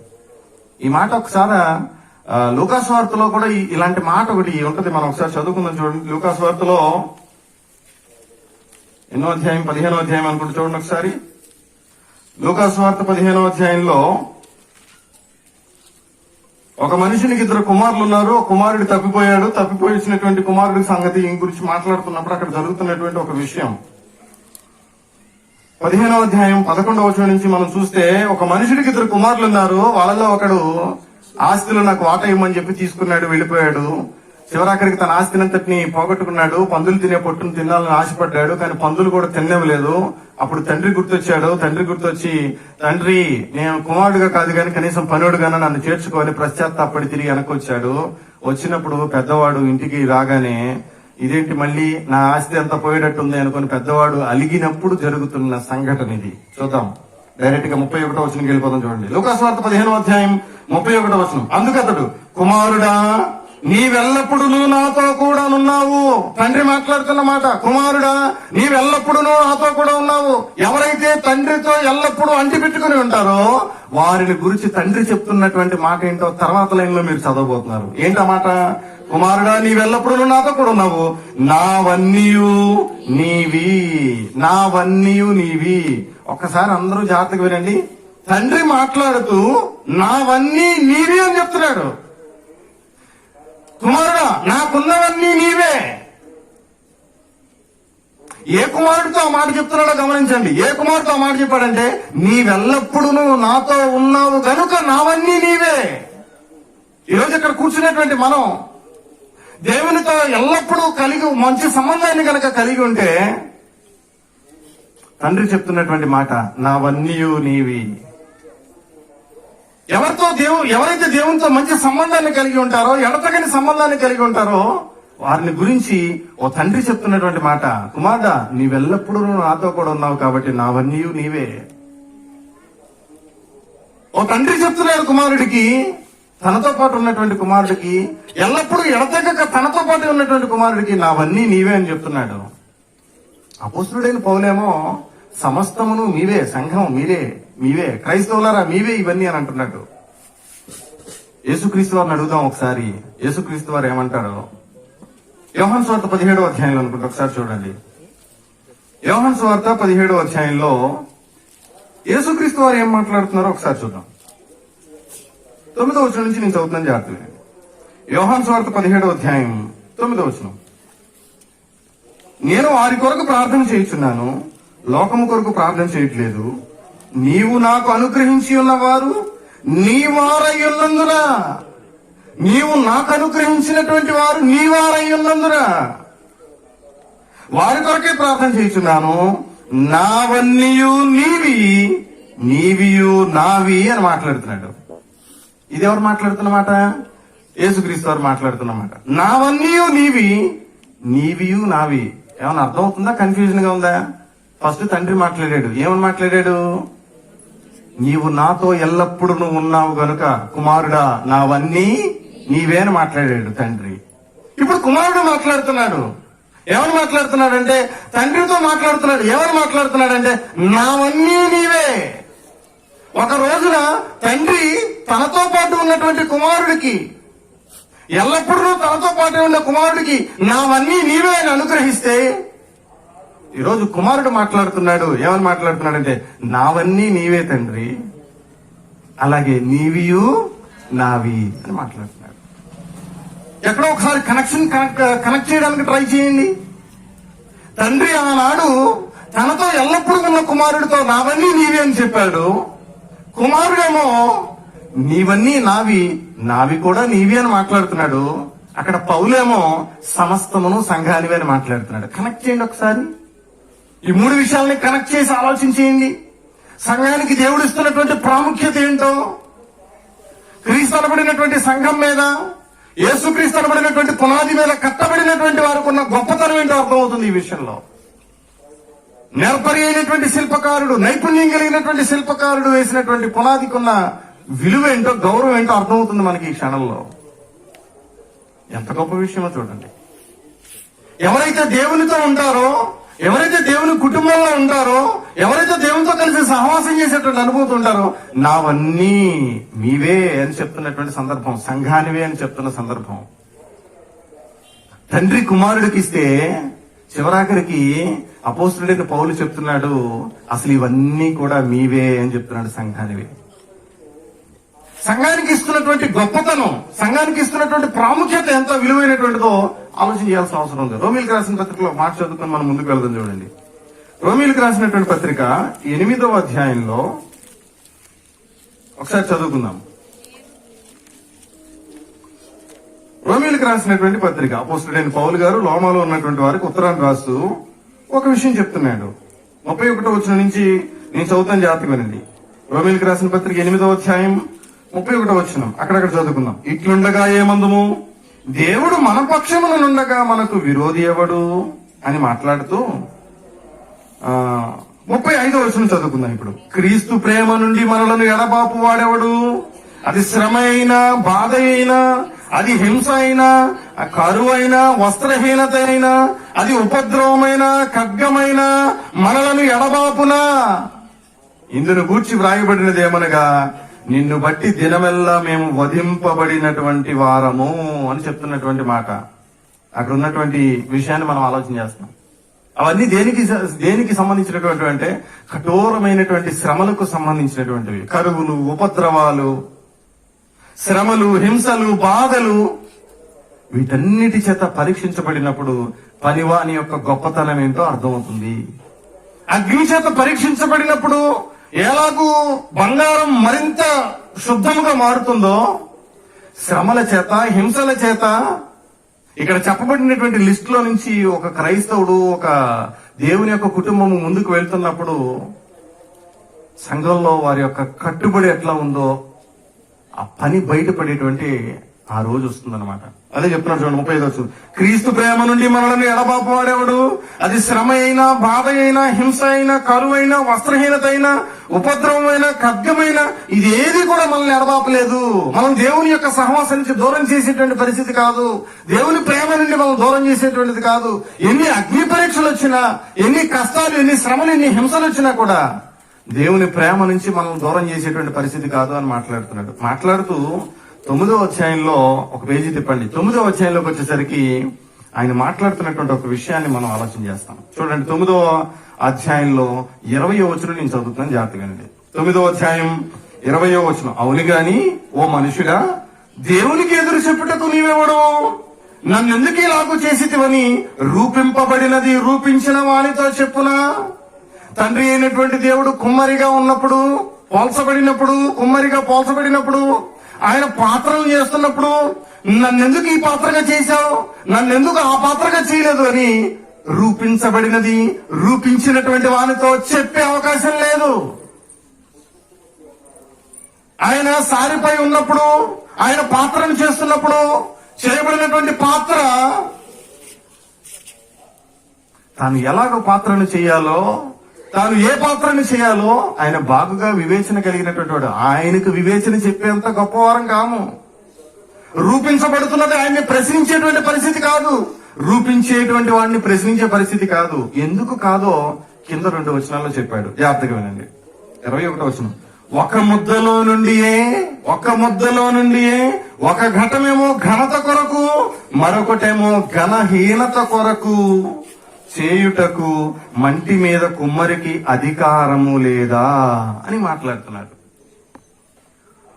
ఈ మాట ఒకసారి లూకాసు వార్తలో కూడా ఇలాంటి మాట ఒకటి ఉంటది. మనం ఒకసారి చదువుకుందాం. చూడండి, లూకాసు వార్తలో ఎన్నో అధ్యాయం, 15వ అధ్యాయం అనుకుంటే చూడండి ఒకసారి. లూకాసు వార్త 15వ అధ్యాయంలో ఒక మనిషినికి 2 కుమారులు ఉన్నారు. ఒక కుమారుడు తప్పిపోయాడు. తప్పిపోయినటువంటి కుమారుడి సంగతి గురించి మాట్లాడుతున్నప్పుడు అక్కడ జరుగుతున్నటువంటి ఒక విషయం 15వ అధ్యాయం 11వ వచనం నుంచి మనం చూస్తే, ఒక మనుషుడికి 2 కుమారులు ఉన్నారు. వాళ్ళలో ఒకడు ఆస్తిలో నాకు వాటా ఇవ్వమని చెప్పి తీసుకున్నాడు, వెళ్ళిపోయాడు. చివరాఖరికి తన ఆస్తినంతటిని పోగొట్టుకున్నాడు. పందులు తినే పొట్టును తినాలని ఆశపడ్డాడు, కానీ పందులు కూడా తినలేదు. అప్పుడు తండ్రి గుర్తొచ్చాడు. తండ్రి గుర్తొచ్చి, తండ్రి నేను కుమారుడుగా కాదు కానీ కనీసం పనుడుగానే నన్ను చేర్చుకొని పశ్చాత్తాపడి తిరిగి వెనకొచ్చాడు. వచ్చినప్పుడు పెద్దవాడు ఇంటికి రాగానే, ఇదేంటి మళ్ళీ నా ఆస్తి అంతా పోయేటట్టుంది అనుకుని పెద్దవాడు అలిగినప్పుడు జరుగుతున్న సంఘటన ఇది. చూద్దాం, డైరెక్ట్ గా 31వ వచనంకి వెళ్ళిపోతాం. చూడండి, లూకాసు వార్త 15వ అధ్యాయం 31వ వచనం. అందుకతడు, కుమారుడా నీవెల్లప్పుడూ నాతో కూడా ఉన్నావు. తండ్రి మాట్లాడుతున్న మాట, కుమారుడా నీవెల్లప్పుడూ నాతో కూడా ఉన్నావు. ఎవరైతే తండ్రితో ఎల్లప్పుడూ అంటిపెట్టుకుని ఉంటారో వారిని గురించి తండ్రి చెప్తున్నటువంటి మాట ఏంటో తర్వాత లైన్ లో మీరు చదవబోతున్నారు. ఏంటా మాట? కుమారుడా నీవెల్లప్పుడూ నాతో కూడా ఉన్నావు, నావన్నీయు నీవి, నావన్నీయు నీవి. ఒక్కసారి అందరూ జాగ్రత్తగా వినండి. తండ్రి మాట్లాడుతూ నావన్నీ నీవి అని చెప్తున్నాడు. కుమారుడా నాకున్నవన్నీ నీవే. ఏ కుమారుడితో ఆ మాట చెప్తున్నాడో గమనించండి. ఏ కుమారుడితో ఆ మాట చెప్పాడంటే, నీవెల్లప్పుడూ నాతో ఉన్నావు గనుక నావన్నీ నీవే. ఈరోజు ఇక్కడ కూర్చునేటువంటి మనం దేవునితో ఎల్లప్పుడూ కలిగి మంచి సంబంధాన్ని కనుక కలిగి ఉంటే తండ్రి చెప్తున్నటువంటి మాట, నావన్నీయు నీవి. ఎవరైతే దేవునితో మంచి సంబంధాన్ని కలిగి ఉంటారో, ఎడతగని సంబంధాన్ని కలిగి ఉంటారో వారిని గురించి ఓ తండ్రి చెప్తున్నటువంటి మాట, కుమారుడా నీవెల్లప్పుడూ నాతో కూడా ఉన్నావు కాబట్టి నావన్నీయు నీవే. ఓ తండ్రి చెప్తున్నాడు కుమారుడికి, తనతో పాటు ఉన్నటువంటి కుమారుడికి, ఎల్లప్పుడూ ఎడతెగక తనతో పాటు ఉన్నటువంటి కుమారుడికి నావన్నీ నీవే అని చెప్తున్నాడు. అపోస్తుడైన పౌలేమో సమస్తమును మీవే, సంఘం మీవే, క్రైస్తవులారా మీవే ఇవన్నీ అని అంటున్నాడు. యేసుక్రీస్తు వారిని అడుగుదాం ఒకసారి, యేసుక్రీస్తు వారు ఏమంటారు? యోహాను సువార్త 17వ అధ్యాయంలో అనుకుంటా, ఒకసారి చూడండి. యోహాను సువార్త 17వ అధ్యాయంలో యేసుక్రీస్తు వారు ఏం మాట్లాడుతున్నారో ఒకసారి చూద్దాం. 9వ వచనం నుంచి నేను చదువుతున్నాను, జాగ్రత్తగా. యోహాను సువార్త 17వ అధ్యాయం 9వ వచనం. నేను వారి కొరకు ప్రార్థన చేయుచున్నాను, లోకము కొరకు ప్రార్థన చేయట్లేదు. నీవు నాకు అనుగ్రహించి ఉన్నవారు నీ వారై ఉన్నందున, నీవు నాకు అనుగ్రహించినటువంటి వారు నీ వారై ఉన్నందున వారి కొరకే ప్రార్థన చేయుచున్నాను. నావన్నీయు నీవి, నీవియు నావి అని మాట్లాడుతున్నాడు. ఇది ఎవరు మాట్లాడుతున్నమాట? యేసుక్రీస్తు వారు మాట్లాడుతున్నమాట. నావన్నీయు నీవి, నీవియు నావి. ఏమన్నా అర్థం అవుతుందా? కన్ఫ్యూజన్ గా ఉందా? ఫస్ట్ తండ్రి మాట్లాడాడు. ఏమని మాట్లాడాడు? నీవు నాతో ఎల్లప్పుడూ నువ్వు ఉన్నావు గనుక కుమారుడా నావన్నీ నీవే అని మాట్లాడాడు తండ్రి. ఇప్పుడు కుమారుడు మాట్లాడుతున్నాడు. ఏమని మాట్లాడుతున్నాడంటే తండ్రితో మాట్లాడుతున్నాడు. ఏమని మాట్లాడుతున్నాడంటే నావన్నీ నీవే. ఒక రోజున తండ్రి తనతో పాటు ఉన్నటువంటి కుమారుడికి, ఎల్లప్పుడూ తనతో పాటు ఉన్న కుమారుడికి నావన్నీ నీవే అని అనుగ్రహిస్తే, ఈరోజు కుమారుడు మాట్లాడుతున్నాడు. ఏమని మాట్లాడుతున్నాడంటే నావన్నీ నీవే తండ్రి, అలాగే నీవియు నావి అని మాట్లాడుతున్నాడు. ఎక్కడో ఒకసారి కనెక్ట్ చేయడానికి ట్రై చేయండి. తండ్రి ఆనాడు తనతో ఎల్లప్పుడూ ఉన్న కుమారుడితో నావన్నీ నీవి అని చెప్పాడు. కుమారుడేమో నీవన్నీ నావి, నావి కూడా నీవి అని మాట్లాడుతున్నాడు. అక్కడ పౌలేమో సమస్తమును సంఘానివి అని మాట్లాడుతున్నాడు. కనెక్ట్ చేయండి ఒకసారి. ఈ మూడు విషయాల్ని కనెక్ట్ చేసి ఆలోచించేయండి. సంఘానికి దేవుడు ఇస్తున్నటువంటి ప్రాముఖ్యత ఏంటో, క్రీస్తు అనబడినటువంటి సంఘం మీద, యేసుక్రీస్తు అనబడినటువంటి పునాది మీద కట్టబడినటువంటి వారికి ఉన్న గొప్పతనం ఏంటో అర్థమవుతుంది ఈ విషయంలో. నేర్పరి అయినటువంటి శిల్పకారుడు, నైపుణ్యం కలిగినటువంటి శిల్పకారుడు వేసినటువంటి పునాదికి ఉన్న విలువ ఏంటో, గౌరవం ఏంటో అర్థమవుతుంది మనకి ఈ క్షణంలో. ఎంత గొప్ప విషయమో చూడండి. ఎవరైతే దేవునితో ఉంటారో, ఎవరైతే దేవుని కుటుంబంలో ఉంటారో, ఎవరైతే దేవునితో కలిసి సహవాసం చేసేటువంటి అనుభూతి ఉంటారో, నావన్నీ మీవే అని చెప్తున్నటువంటి సందర్భం, సంఘానివే అని చెప్తున్న సందర్భం. తండ్రి కుమారుడికి ఇస్తే చివరాఖరికి అపోస్తుడైన పౌలు చెప్తున్నాడు, అసలు ఇవన్నీ కూడా మీవే అని చెప్తున్నాడు, సంఘానివే. సంఘానికి ఇస్తున్నటువంటి గొప్పతనం, సంఘానికి ఇస్తున్నటువంటి ప్రాముఖ్యత ఎంత విలువైనటువంటిదో ఆలోచన చేయాల్సిన అవసరం ఉంది. రోమీలకు రాసిన పత్రికలో మాట చదువుకొని మనం ముందుకు వెళ్దాం. చూడండి, రోమీలకు రాసినటువంటి పత్రిక 8వ అధ్యాయంలో ఒకసారి చదువుకుందాం. రోమీలకు రాసినటువంటి పత్రిక అపోస్తుడైన పౌలు గారు రోమాలో ఉన్నటువంటి వారికి ఉత్తరాన్ని రాస్తూ ఒక విషయం చెప్తున్నాడు. 31వ వచనం నుంచి నేను చదువుతాను, జాగ్రత్తగా వినండి. రోమీలకు రాసిన పత్రిక 8వ అధ్యాయం 31వ వచనం అక్కడక్కడ చదువుకుందాం. ఇట్లుండగా ఏమందుము, దేవుడు మన పక్షమునుండగా మనకు విరోధి ఎవడు అని మాట్లాడుతూ 35వ వచనం చదువుకుందాం ఇప్పుడు. క్రీస్తు ప్రేమ నుండి మనలను ఎడబాపు వాడెవడు? అది శ్రమ అయినా, బాధ అయినా, అది హింస అయినా, కరువైనా, వస్త్రహీనత అయినా, అది ఉపద్రవమైన, ఖడ్గమైన మనలను ఎడబాపునా? ఇందును గూర్చి వ్రాయబడినది ఏమనగా, నిన్ను బట్టి దినమెల్లా మేము వధింపబడినటువంటి వారము అని చెప్తున్నటువంటి మాట. అక్కడ ఉన్నటువంటి విషయాన్ని మనం ఆలోచన చేస్తున్నాం. అవన్నీ దేనికి సంబంధించినటువంటి అంటే కఠోరమైనటువంటి శ్రమలకు సంబంధించినటువంటివి. కరువులు, ఉపద్రవాలు, శ్రమలు, హింసలు, బాధలు, వీటన్నిటి చేత పరీక్షించబడినప్పుడు పనివాని యొక్క గొప్పతనం ఏంటో అర్థమవుతుంది. అగ్ని చేత పరీక్షించబడినప్పుడు ఎలాగూ బంగారం మరింత శుద్ధముగా మారుతుందో, శ్రమల చేత, హింసల చేత, ఇక్కడ చెప్పబడినటువంటి లిస్ట్ లో నుంచి ఒక క్రైస్తవుడు, ఒక దేవుని యొక్క కుటుంబము ముందుకు వెళ్తున్నప్పుడు సంఘంలో వారి యొక్క కట్టుబడి ఎట్లా ఉందో ఆ పని బయటపడేటువంటి ఆ రోజు వస్తుందన్నమాట. అదే చెప్తున్నాడు చూడండి 35 క్రీస్తు ప్రేమ నుండి మనల్ని ఎడబాపు వాడేవాడు. అది శ్రమ అయినా, బాధ అయినా, హింస అయినా, కరువైనా, వస్త్రహీనత అయినా, ఉపద్రవమైన, ఖడ్గమైన, ఇది ఏది కూడా మనల్ని ఎడబాపలేదు. మనం దేవుని యొక్క సహవాసం నుంచి దూరం చేసేటువంటి పరిస్థితి కాదు. దేవుని ప్రేమ నుండి మనం దూరం చేసేటువంటిది కాదు. ఎన్ని అగ్ని పరీక్షలు వచ్చినా, ఎన్ని కష్టాలు, ఎన్ని శ్రమలు, ఎన్ని హింసలు వచ్చినా కూడా దేవుని ప్రేమ నుంచి మనం దూరం చేసేటువంటి పరిస్థితి కాదు అని మాట్లాడుతున్నాడు. మాట్లాడుతూ 9వ అధ్యాయంలో ఒక పేజీ తిప్పండి. 9వ అధ్యాయంలోకి వచ్చేసరికి ఆయన మాట్లాడుతున్నటువంటి ఒక విషయాన్ని మనం ఆలోచన చేస్తాం. చూడండి 9వ అధ్యాయంలో 20వ వచనం నేను చదువుతున్నాను, జాగ్రత్తగానండి. 9వ అధ్యాయం 20వ వచనం. అవును గాని ఓ మనుషుడా, దేవునికి ఎదురు చెప్పుటకు నీవెవడు? నన్నెందుకు ఇలాగూ చేసితివని రూపింపబడినది రూపించిన వానితో చెప్పునా? తండ్రి అయినటువంటి దేవుడు కుమ్మరిగా ఉన్నప్పుడు, కుమ్మరిగా పోల్చబడినప్పుడు, ఆయన పాత్రలు చేస్తున్నప్పుడు నన్నెందుకు ఈ పాత్రగా చేశావు, నన్నెందుకు ఆ పాత్రగా చేయలేదు అని రూపించబడినది రూపించినటువంటి వానితో చెప్పే అవకాశం లేదు. ఆయన సారిపై ఉన్నప్పుడు, ఆయన పాత్రను చేస్తున్నప్పుడు, చేయబడినటువంటి పాత్ర తాను ఎలాగ పాత్రను చేయాలో, తాను ఏ పాత్రను చేయాలో ఆయన బాగుగా వివేచన కలిగినటువంటి వాడు. ఆయనకు వివేచన చెప్పేంత గొప్పవారం కాము. రూపించబడుతున్నది ఆయన్ని ప్రశ్నించేటువంటి పరిస్థితి కాదు, రూపించేటువంటి వాడిని ప్రశ్నించే పరిస్థితి కాదు. ఎందుకు కాదో కింద 2 వచనాల్లో చెప్పాడు, జాగ్రత్తగా వినండి. 21వ వచనం. ఒక ముద్దలో నుండియే ఒక ఘటమేమో ఘనత కొరకు, మరొకటేమో ఘనహీనత కొరకు చేయుటకు మంటి మీద కుమ్మరికి అధికారము లేదా అని మాట్లాడుతున్నాడు.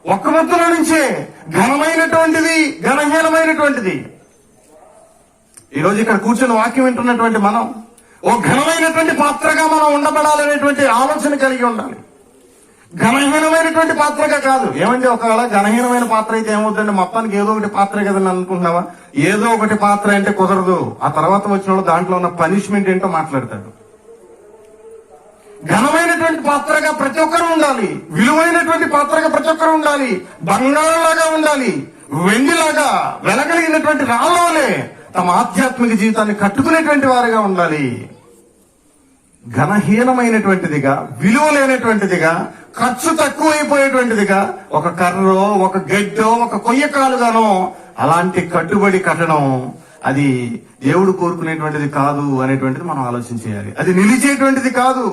ఒక్క ముద్దలో నుంచే ఘనమైనటువంటిది, ఘనహీనమైనటువంటిది. ఈరోజు ఇక్కడ కూర్చొని వాక్యం వింటున్నటువంటి మనం ఓ ఘనమైనటువంటి పాత్రగా మనం ఉండబడాలనేటువంటి ఆలోచన కలిగి ఉండాలి. ఘనహీనమైనటువంటి పాత్రగా కాదు. ఏమంటే ఒకవేళ ఘనహీనమైన పాత్ర అయితే ఏమవుతుందంటే మొత్తానికి ఏదో ఒకటి పాత్ర కదని అనుకుంటున్నావా? ఏదో ఒకటి పాత్ర అంటే కుదరదు. ఆ తర్వాత వచ్చిన దాంట్లో ఉన్న పనిష్మెంట్ ఏంటో మాట్లాడతాడు. ఘనమైనటువంటి పాత్రగా ప్రతి ఒక్కరు ఉండాలి, విలువైనటువంటి పాత్రగా ప్రతి ఒక్కరు ఉండాలి, బంగారంలాగా ఉండాలి, వెండిలాగా వెలగలిగినటువంటి రాళ్ళోలే తమ ఆధ్యాత్మిక జీవితాన్ని కట్టుకునేటువంటి వారిగా ఉండాలి. ఘనహీనమైనటువంటిదిగా, విలువ లేనటువంటిదిగా, ఖర్చు తక్కువైపోయేటువంటిదిగా, ఒక కర్రో, ఒక గడ్డో, ఒక కొయ్యకాలుగానో అలాంటి కట్టుబడి కట్టడం అది దేవుడు కోరుకునేటువంటిది కాదు అనేటువంటిది మనం ఆలోచన చేయాలి. అది నిలిచేటువంటిది కాదు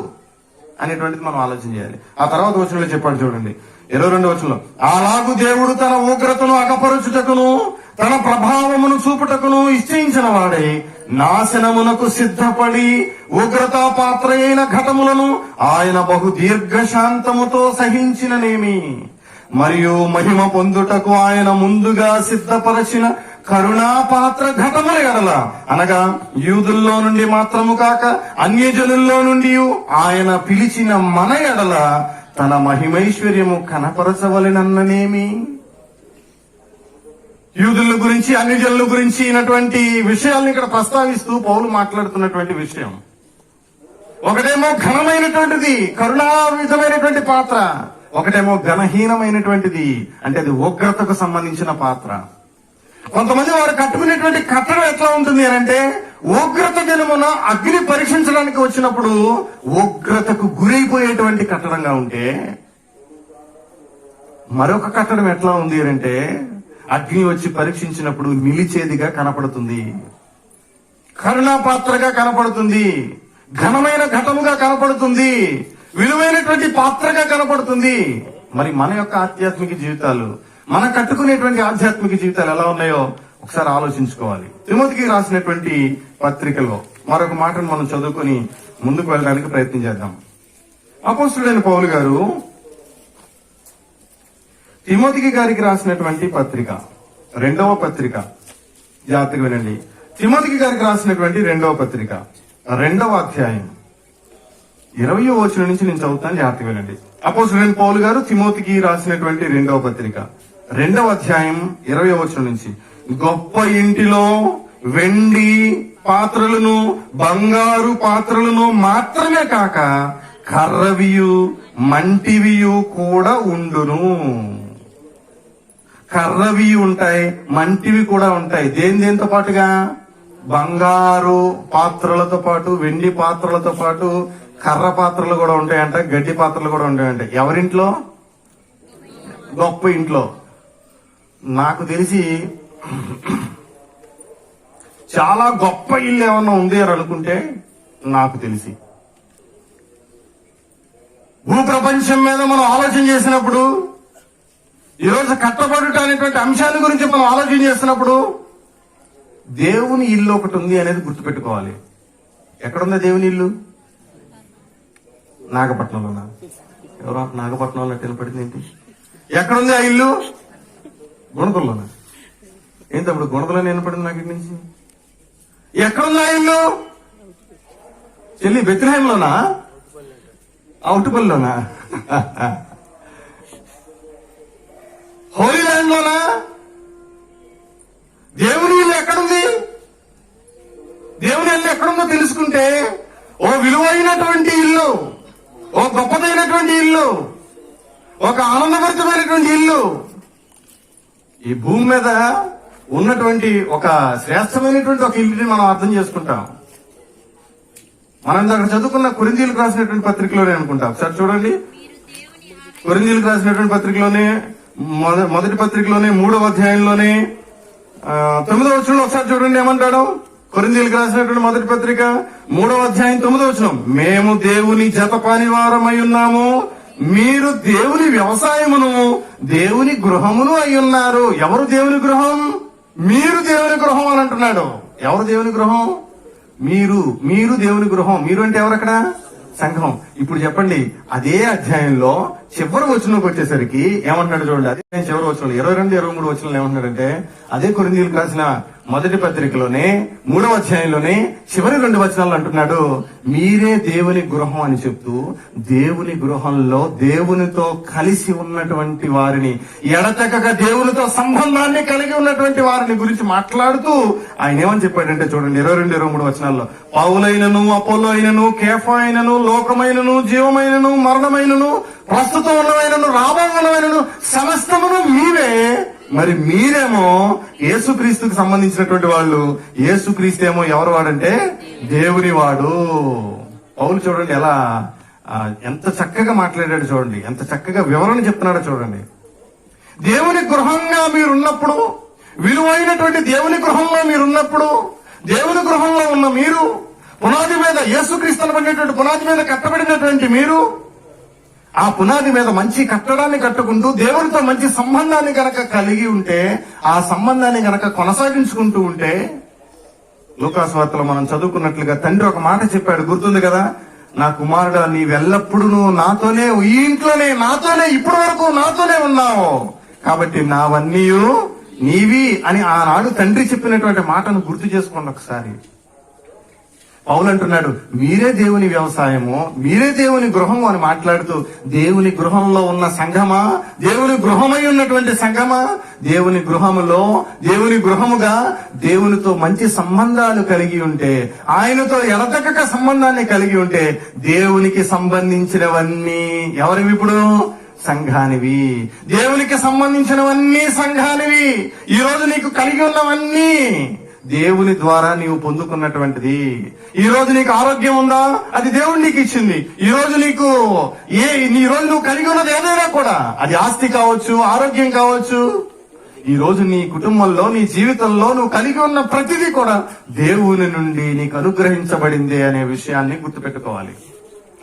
అనేటువంటిది మనం ఆలోచన చేయాలి. ఆ తర్వాత వచనంలో చెప్పాడు చూడండి 22వ వచనంలో. అలాగు దేవుడు తన ఉగ్రతను అగపరుచుటకును తన ప్రభావమును చూపుటకును ఇష్టయించిన వాడే నాశనమునకు సిద్ధపడి ఉగ్రతా పాత్ర అయిన ఘటములను ఆయన బహు దీర్ఘశాంతముతో సహించిననేమి, మరియు మహిమ పొందుటకు ఆయన ముందుగా సిద్ధపరచిన కరుణాపాత్ర ఘటముల ఎడల, అనగా యూదుల్లో నుండి మాత్రము కాక అన్యజనుల్లో నుండి ఆయన పిలిచిన మన ఎడల తన మహిమైశ్వర్యము కనపరచవలెనన్ననేమి. యూదుల గురించి, అన్యజనుల గురించి అయినటువంటి విషయాలను ఇక్కడ ప్రస్తావిస్తూ పౌలు మాట్లాడుతున్నటువంటి విషయం. ఒకటేమో ఘనమైనటువంటిది, కరుణావిధమైనటువంటి పాత్ర, ఒకటేమో ఘనహీనమైనటువంటిది, అంటే అది ఉగ్రతకు సంబంధించిన పాత్ర. కొంతమంది వారు కట్టుకునేటువంటి కట్టడం ఎట్లా ఉంటుంది అంటే, ఉగ్రత దినమున అగ్ని పరీక్షించడానికి వచ్చినప్పుడు ఉగ్రతకు గురైపోయేటువంటి కట్టడంగా ఉంటే, మరొక కట్టడం ఎట్లా ఉంది అంటే అగ్ని వచ్చి పరీక్షించినప్పుడు నిలిచేదిగా కనపడుతుంది, కరుణాపాత్రగా కనపడుతుంది, ఘనమైన ఘటముగా కనపడుతుంది, విలువైనటువంటి పాత్రగా కనపడుతుంది. మరి మన యొక్క ఆధ్యాత్మిక జీవితాలు, మన కట్టుకునేటువంటి ఆధ్యాత్మిక జీవితాలు ఎలా ఉన్నాయో ఒకసారి ఆలోచించుకోవాలి. తిమోతికి రాసినటువంటి పత్రికలో మరొక మాటను మనం చదువుకొని ముందుకు వెళ్ళడానికి ప్రయత్నం చేద్దాం. అపోస్తుడైన పౌలు గారు తిమోతికి గారికి రాసినటువంటి పత్రిక, 2వ పత్రిక, జాగ్రత్తగా వినండి. తిమోతికి గారికి రాసినటువంటి 2వ పత్రిక, 2వ అధ్యాయం 20వ వచనం నుంచి నేను చదువుతాను, జాగ్రత్తగా వినండి. అపోస్తుడైన పౌలు గారు తిమోతికి రాసినటువంటి 2వ పత్రిక, 2వ అధ్యాయం 20వ వచనం నుంచి. గొప్ప ఇంటిలో వెండి పాత్రలను బంగారు పాత్రలను మాత్రమే కాక కర్రవియు మంటివియు కూడా ఉండును. కర్రవి ఉంటాయి, మంటివి కూడా ఉంటాయి. దేంతో పాటుగా? బంగారు పాత్రలతో పాటు, వెండి పాత్రలతో పాటు కర్ర పాత్రలు కూడా ఉంటాయంట, గడ్డి పాత్రలు కూడా ఉంటాయంట. ఎవరింట్లో? గొప్ప ఇంట్లో. నాకు తెలిసి చాలా గొప్ప ఇల్లు ఏమన్నా ఉంది అని అనుకుంటే, నాకు తెలిసి భూప్రపంచం మీద మనం ఆలోచన చేసినప్పుడు, ఈరోజు కట్టబడుట అనేటువంటి అంశాన్ని గురించి మనం ఆలోచన చేస్తున్నప్పుడు, దేవుని ఇల్లు ఒకటి ఉంది అనేది గుర్తుపెట్టుకోవాలి. ఎక్కడుందా దేవుని ఇల్లు? నాగపట్నంలోనా? ఎవరో నాగపట్నంలో వినపడింది ఏంటి? ఎక్కడుంది ఆ ఇల్లు? గుణదలోనా? ఏంటి అప్పుడు గుణదలో వినపడింది నాకు ఇటు నుంచి? ఎక్కడుంది ఆ ఇల్లు? చెల్లి బెత్లెహేంలోనా? అవుటుపల్లిలోనా? హోలీ ల్యాండ్ లోనా? దేవుని ఇల్లు ఎక్కడుంది? దేవుని ఇల్లు ఎక్కడుందో తెలుసుకుంటే, ఓ విలువైనటువంటి ఇల్లు, ఓ గొప్పదైనటువంటి ఇల్లు, ఒక ఆనందభరితమైనటువంటి ఇల్లు, ఈ భూమి మీద ఉన్నటువంటి ఒక శ్రేష్టమైనటువంటి ఒక ఇల్లుని మనం అర్థం చేసుకుంటాం. మనం అక్కడ చదువుకున్న కొరింథీయులకు రాసినటువంటి పత్రికలోనే అనుకుంటాం. ఒకసారి చూడండి, కొరింథీయులకు రాసినటువంటి పత్రికలోనే, మొదటి పత్రికలోనే 3వ అధ్యాయంలోనే 9వ వచనంలో ఒకసారి చూడండి ఏమంటాడు. కొరింథీయులకు రాసినటువంటి మొదటి పత్రిక 3వ అధ్యాయం 9వ వచనం, మేము దేవుని జతపాని వారమై ఉన్నాము, మీరు దేవుని వ్యవసాయమును దేవుని గృహమును అయి ఉన్నారు. ఎవరు దేవుని గృహం? మీరు దేవుని గృహం అని అంటున్నాడు. ఎవరు దేవుని గృహం? మీరు దేవుని గృహం. మీరు అంటే ఎవరు అక్కడ? సంఘం. ఇప్పుడు చెప్పండి, అదే అధ్యాయంలో చివరి వచనంలోకి వచ్చేసరికి ఏమంటున్నాడు చూడండి. అదే చివరి వచనంలో 22, 23 వచనంలో ఏమంటున్నాడంటే, అదే కొరింథీయులకు రాసిన మొదటి పత్రికలోనే 3వ అధ్యాయంలోనే చివరి 2 వచనాలు అంటున్నాడు, మీరే దేవుని గృహం అని చెప్తూ, దేవుని గృహంలో దేవునితో కలిసి ఉన్నటువంటి వారిని, ఎడతెగక దేవునితో సంబంధాన్ని కలిగి ఉన్నటువంటి వారిని గురించి మాట్లాడుతూ ఆయన ఏమని చెప్పాడంటే చూడండి 22, 23 వచనాల్లో, పౌలైనను అపోల్లో అయినను కేఫా అయినను లోకమైనను జీవమైనను మరణమైనను ప్రస్తుతం ఉన్నవైనను రాబోవున్నవైనను సమస్తమును మీరే. మరి మీరేమో యేసుక్రీస్తుకు సంబంధించినటువంటి వాళ్ళు. యేసుక్రీస్తు ఏమో ఎవరు వాడంటే దేవుని వాడు. పౌలు చూడండి ఎలా ఎంత చక్కగా మాట్లాడాడు చూడండి, ఎంత చక్కగా వివరణ చెప్తున్నాడో చూడండి. దేవుని గృహంగా మీరున్నప్పుడు, విలువైనటువంటి దేవుని గృహంలో మీరున్నప్పుడు, దేవుని గృహంలో ఉన్న మీరు, పునాది మీద యేసుక్రీస్తు పడినటువంటి పునాది మీద కట్టబడినటువంటి మీరు, ఆ పునాది మీద మంచి కట్టడాన్ని కట్టుకుంటూ దేవునితో మంచి సంబంధాన్ని గనక కలిగి ఉంటే, ఆ సంబంధాన్ని గనక కొనసాగించుకుంటూ ఉంటే, లూకాసు వార్తలో మనం చదువుకున్నట్లుగా తండ్రి ఒక మాట చెప్పాడు, గుర్తుంది కదా, నా కుమారుడా నీవెల్లప్పుడూ నాతోనే, ఈ ఇంట్లోనే నాతోనే, ఇప్పటి వరకు నాతోనే ఉన్నావు, కాబట్టి నావన్నీ నీవి అని ఆనాడు తండ్రి చెప్పినటువంటి మాటను గుర్తు చేసుకోండి ఒకసారి. పౌలు అంటున్నాడు, మీరే దేవుని వ్యవసాయము, మీరే దేవుని గృహము అని మాట్లాడుతూ, దేవుని గృహంలో ఉన్న సంఘమా, దేవుని గృహమై ఉన్నటువంటి సంఘమా, దేవుని గృహములో దేవుని గృహముగా దేవునితో మంచి సంబంధాలు కలిగి ఉంటే, ఆయనతో ఎడతెగక సంబంధాన్ని కలిగి ఉంటే, దేవునికి సంబంధించినవన్నీ ఎవరివి? ఇప్పుడు సంఘానివి. దేవునికి సంబంధించినవన్నీ సంఘానివి. ఈ రోజు నీకు కలిగి ఉన్నవన్నీ దేవుని ద్వారా నీవు పొందుకున్నటువంటిది. ఈ రోజు నీకు ఆరోగ్యం ఉందా? అది దేవుడు నీకు ఇచ్చింది. ఈ రోజు నీకు ఈ రోజు నువ్వు కలిగి ఉన్నది ఏదైనా కూడా, అది ఆస్తి కావచ్చు, ఆరోగ్యం కావచ్చు, ఈ రోజు నీ కుటుంబంలో, నీ జీవితంలో నువ్వు కలిగి ఉన్న ప్రతిదీ కూడా దేవుని నుండి నీకు అనుగ్రహించబడిందే అనే విషయాన్ని గుర్తుపెట్టుకోవాలి.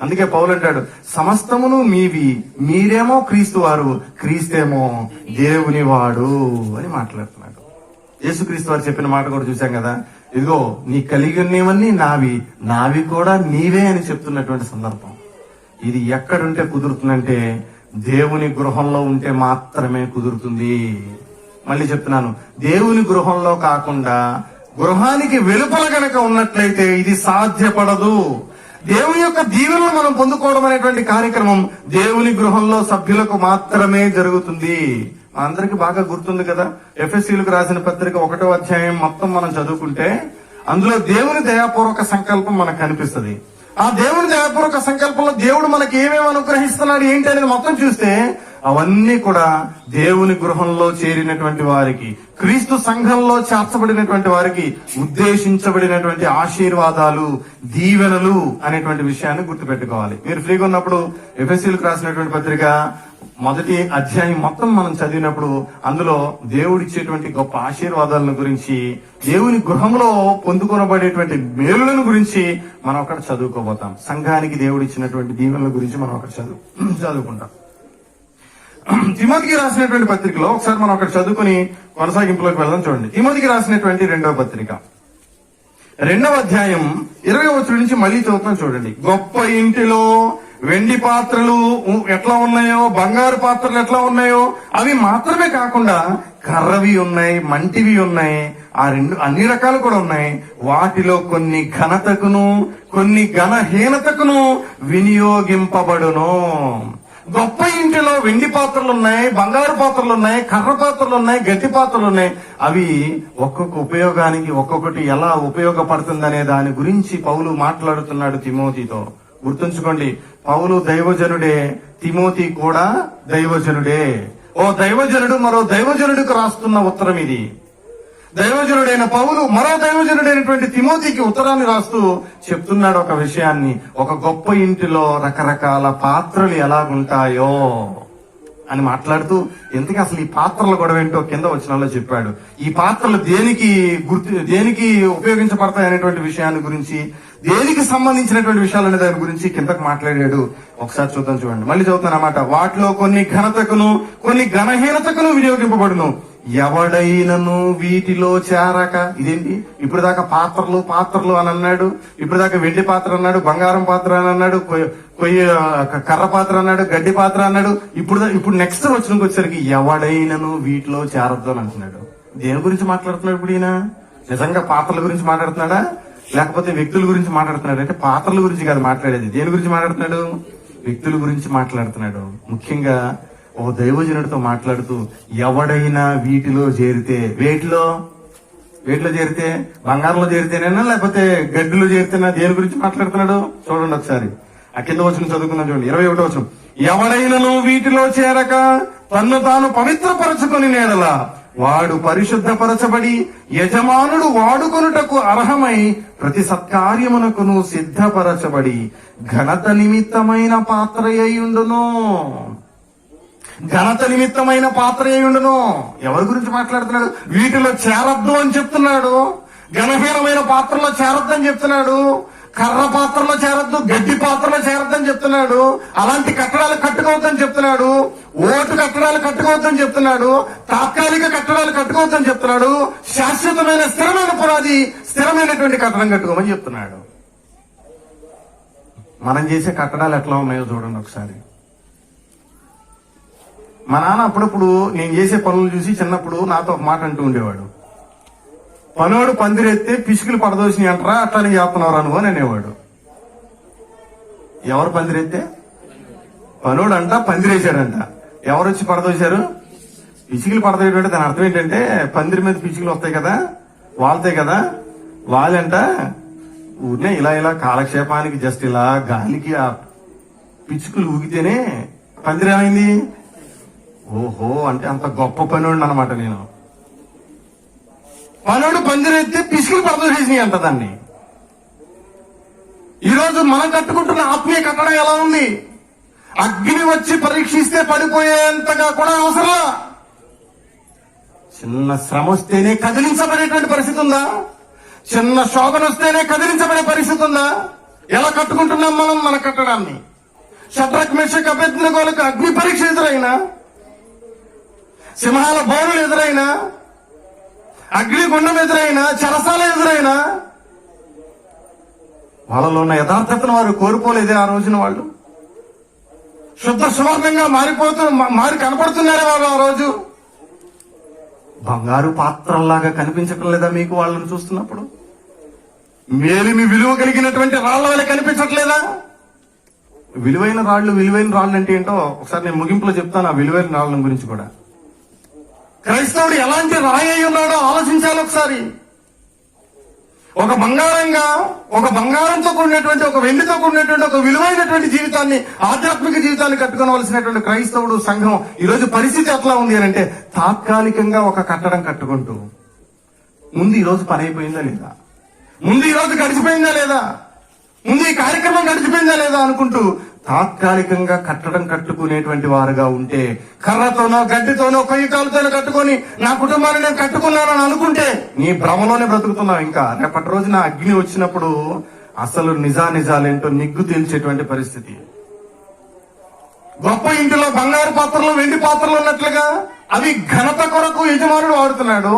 అందుకే పౌలు అంటాడు, సమస్తమును మీవి, మీరేమో క్రీస్తు వారు, క్రీస్తేమో దేవుని వాడు అని మాట్లాడుతున్నాడు. యేసుక్రీస్తు వారు చెప్పిన మాట కూడా చూశాం కదా, ఇదిగో నీ కలిగి ఉన్నవన్నీ నావి, నావి కూడా నీవే అని చెప్తున్నటువంటి సందర్భం. ఇది ఎక్కడుంటే కుదురుతుందంటే దేవుని గృహంలో ఉంటే మాత్రమే కుదురుతుంది. మళ్ళీ చెప్తున్నాను, దేవుని గృహంలో కాకుండా గృహానికి వెలుపల గనక ఉన్నట్లయితే ఇది సాధ్యపడదు. దేవుని యొక్క దీవెనలు మనం పొందుకోవడం అనేటువంటి కార్యక్రమం దేవుని గృహంలో సభ్యులకు మాత్రమే జరుగుతుంది. అందరికి బాగా గుర్తుంది కదా. ఎఫెసీలకు రాసిన పత్రిక 1వ అధ్యాయం మొత్తం మనం చదువుకుంటే అందులో దేవుని దయాపూర్వక సంకల్పం మనకు కనిపిస్తుంది. ఆ దేవుని దయాపూర్వక సంకల్పంలో దేవుడు మనకి ఏమేమి అనుగ్రహిస్తున్నాడు ఏంటి అనేది మొత్తం చూస్తే అవన్నీ కూడా దేవుని గృహంలో చేరినటువంటి వారికి, క్రీస్తు సంఘంలో చేర్చబడినటువంటి వారికి ఉద్దేశించబడినటువంటి ఆశీర్వాదాలు, దీవెనలు అనేటువంటి విషయాన్ని గుర్తుపెట్టుకోవాలి. మీరు ఫ్రీగా ఉన్నప్పుడు ఎఫెసీలకు రాసినటువంటి పత్రిక 1వ అధ్యాయం మొత్తం మనం చదివినప్పుడు అందులో దేవుడిచ్చేటువంటి గొప్ప ఆశీర్వాదాలను గురించి, దేవుని గృహంలో పొందుకొనబడేటువంటి మేలులను గురించి మనం అక్కడ చదువుకోబోతాం. సంఘానికి దేవుడిచ్చినటువంటి దీవెనల గురించి మనం అక్కడ చదువుకుంటాం. తిమోతికి రాసినటువంటి పత్రికలో ఒకసారి మనం అక్కడ చదువుకుని కొనసాగింపులోకి వెళ్దాం. చూడండి, తిమోతికి రాసినటువంటి 2వ పత్రిక 2వ అధ్యాయం 20వ వచనం నుంచి మళ్ళీ చదువుతున్నాం. చూడండి, గొప్ప ఇంటిలో వెండి పాత్రలు ఎట్లా ఉన్నాయో, బంగారు పాత్రలు ఎట్లా ఉన్నాయో అవి మాత్రమే కాకుండా కర్రవి ఉన్నాయి, మంటివి ఉన్నాయి, అన్ని రకాలు కూడా ఉన్నాయి. వాటిలో కొన్ని ఘనతకును కొన్ని ఘనహీనతకును వినియోగింపబడును. గొప్ప ఇంటిలో వెండి పాత్రలు ఉన్నాయి, బంగారు పాత్రలు ఉన్నాయి, కర్ర పాత్రలు ఉన్నాయి, గట్టి పాత్రలు ఉన్నాయి. అవి ఒక్కొక్క ఉపయోగానికి ఒక్కొక్కటి ఎలా ఉపయోగపడుతుందనే దాని గురించి పౌలు మాట్లాడుతున్నాడు తిమోతితో. గుర్తుంచుకోండి, పౌలు దైవజనుడే, తిమోతి కూడా దైవజనుడే. ఓ దైవజనుడు మరో దైవజనుడికి రాస్తున్న ఉత్తరం ఇది. దైవజనుడైన పౌలు మరో దైవజనుడైనటువంటి తిమోతికి ఉత్తరాన్ని రాస్తూ చెప్తున్నాడు ఒక విషయాన్ని. ఒక గొప్ప ఇంటిలో రకరకాల పాత్రలు ఎలాగుంటాయో అని మాట్లాడుతూ, ఎందుకు అసలు ఈ పాత్రల గొడవ ఏంటో కింద వచనాల్లో చెప్పాడు. ఈ పాత్రలు దేనికి ఉపయోగించబడతాయి అనేటువంటి విషయాన్ని గురించి, దేనికి సంబంధించినటువంటి విషయాలు అనే దాని గురించి కిందకు మాట్లాడాడు. ఒకసారి చూద్దాం. చూడండి, మళ్ళీ చదువుతాను అన్నమాట. వాటిలో కొన్ని ఘనతకును కొన్ని ఘనహీనతకును వినియోగింపబడును. ఎవడైనను వీటిలో చేరక, ఇదేంటి ఇప్పుడు దాకా పాత్రలు అని అన్నాడు, ఇప్పుడు దాకా వెండి పాత్ర అన్నాడు, బంగారం పాత్ర అని అన్నాడు, కర్ర పాత్ర అన్నాడు, గడ్డి పాత్ర అన్నాడు. ఇప్పుడు నెక్స్ట్ వచ్చినకి వచ్చేసరికి ఎవడైనను వీటిలో చేరద్దు అని అంటున్నాడు. దేని గురించి మాట్లాడుతున్నాడు ఇప్పుడు ఈయన? నిజంగా పాత్రల గురించి మాట్లాడుతున్నాడా లేకపోతే వ్యక్తుల గురించి మాట్లాడుతున్నాడు? అంటే పాత్రల గురించి కాదు మాట్లాడేది. దేని గురించి మాట్లాడుతున్నాడు? వ్యక్తుల గురించి మాట్లాడుతున్నాడు. ముఖ్యంగా ఓ దైవజనుడితో మాట్లాడుతూ, ఎవడైనా వీటిలో చేరితే, వేటిలో చేరితే బంగారంలో చేరితేనేనా లేకపోతే గడ్డిలో చేరితేనా? దేని గురించి మాట్లాడుతున్నాడు చూడండి ఒకసారి. ఆ కింద వచనం చదువుకుందాం. చూడండి, 21వ వచనం. ఎవడైనను వీటిలో చేరక తన్ను తాను పవిత్రపరచుకొని నేడల వాడు పరిశుద్ధపరచబడి యజమానుడు వాడుకొనుటకు అర్హమై ప్రతి సత్కార్యమునకును సిద్ధపరచబడి ఘనత నిమిత్తమైన పాత్ర అయ్యుండును. ఘనత నిమిత్తమైన పాత్ర అయ్యుండును. ఎవరి గురించి మాట్లాడుతున్నాడు? వీటిలో చేరద్దు అని చెప్తున్నాడు. ఘనహీనమైన పాత్రలో చేరద్దని చెప్తున్నాడు. కర్ర పాత్రలో చేరద్దు, గడ్డి పాత్రలో చేరద్దని చెప్తున్నాడు. అలాంటి కట్టడాలు కట్టుకోవద్దని చెప్తున్నాడు. ఓటు కట్టడాలు కట్టుకోవద్దని చెప్తున్నాడు. తాత్కాలిక కట్టడాలు కట్టుకోవద్దని చెప్తున్నాడు. శాశ్వతమైన స్థిరమైన పునాది, స్థిరమైనటువంటి కట్టడం కట్టుకోమని చెప్తున్నాడు. మనం చేసే కట్టడాలు ఎట్లా ఉన్నాయో చూడండి ఒకసారి. మా నాన్న అప్పుడప్పుడు నేను చేసే పనులు చూసి చిన్నప్పుడు నాతో ఒక మాట అంటూ ఉండేవాడు. పనోడు పందిరెత్తే పిసుకులు పడదోసినాయి అంటారా, అట్లానే చేస్తున్నావు నువ్వు అని అనేవాడు. ఎవరు పందిరెత్తే? పనోడు అంట పందిరేశాడంట. ఎవరు వచ్చి పడదోశారు? పిసుకులు పడదోయడం. దాని అర్థం ఏంటంటే, పందిరి మీద పిసుకులు వస్తాయి కదా, వాళ్తాయి కదా, వాళ్ళంట ఊరినే ఇలా కాలక్షేపానికి జస్ట్ ఇలా గాలికి ఆ పిచ్చుకులు ఊగితేనే పందిరి ఏమైంది. ఓహో, అంటే అంత గొప్ప పనోడు అనమాట నేను. పనోడు పందిరెత్తే పిసుకులు పడదోసేసినాయి అంట దాన్ని. ఈరోజు మనం కట్టుకుంటున్న ఆత్మీయ కట్టడం ఎలా ఉంది? అగ్ని వచ్చి పరీక్షిస్తే పడిపోయేంతగా కూడా అవసరం. చిన్న శ్రమ వస్తేనే కదిలించబడేటువంటి పరిస్థితి ఉందా? చిన్న శోధన వస్తేనే కదిలించబడే పరిస్థితి ఉందా? ఎలా కట్టుకుంటున్నాం మనం మన కట్టడాన్ని? షడ్రక్ మేషక్ అబేద్నెగోలకు అగ్ని పరీక్ష ఎదురైనా, సింహాల బోనులు ఎదురైనా, అగ్నిగుండం ఎదురైనా, చెరసాల ఎదురైనా, వాళ్ళలో ఉన్న యథార్థతను వారు కోల్పోలేదే ఆ రోజున. వాళ్ళు శుద్ధ సువర్ణంగా మారి కనపడుతున్నారే వాళ్ళు ఆ రోజు. బంగారు పాత్రల్లాగా కనిపించటం లేదా మీకు వాళ్ళని చూస్తున్నప్పుడు? మేలిమి విలువ కలిగినటువంటి రాళ్ల వల్ల కనిపించట్లేదా? విలువైన రాళ్లు అంటే ఏంటో ఒకసారి నేను ముగింపులో చెప్తాను. ఆ విలువైన రాళ్ల గురించి కూడా క్రైస్తవుడు ఎలాంటి రాయి అయి ఉన్నాడో ఆలోచించాలి ఒకసారి. ఒక బంగారంతో కూడినటువంటి, ఒక వెండితో కూడినటువంటి, ఒక విలువైనటువంటి జీవితాన్ని, ఆధ్యాత్మిక జీవితాన్ని కట్టుకోవలసినటువంటి క్రైస్తవుడు సంఘం ఈరోజు పరిస్థితి ఎట్లా ఉంది అని అంటే, తాత్కాలికంగా ఒక కట్టడం కట్టుకుంటూ, ముందు ఈరోజు పని అయిపోయిందా లేదా, ముందు ఈరోజు గడిచిపోయిందా లేదా, ముందు ఈ కార్యక్రమం గడిచిపోయిందా లేదా అనుకుంటూ తాత్కాలికంగా కట్టడం కట్టుకునేటువంటి వారుగా ఉంటే, కర్రతోనో గడ్డితోనో కొయ్యకాలతోనో కట్టుకొని నా కుటుంబాన్ని నేను కట్టుకున్నానని అనుకుంటే నీ భ్రమలోనే బ్రతుకుతున్నావు. ఇంకా రేపటి రోజున అగ్ని వచ్చినప్పుడు అసలు నిజాలేంటో నిగ్గు తేల్చేటువంటి పరిస్థితి. గొప్ప ఇంటిలో బంగారు పాత్రలు, వెండి పాత్రలు ఉన్నట్లుగా అవి ఘనత కొరకు యజమానుడు వాడుతున్నాడు.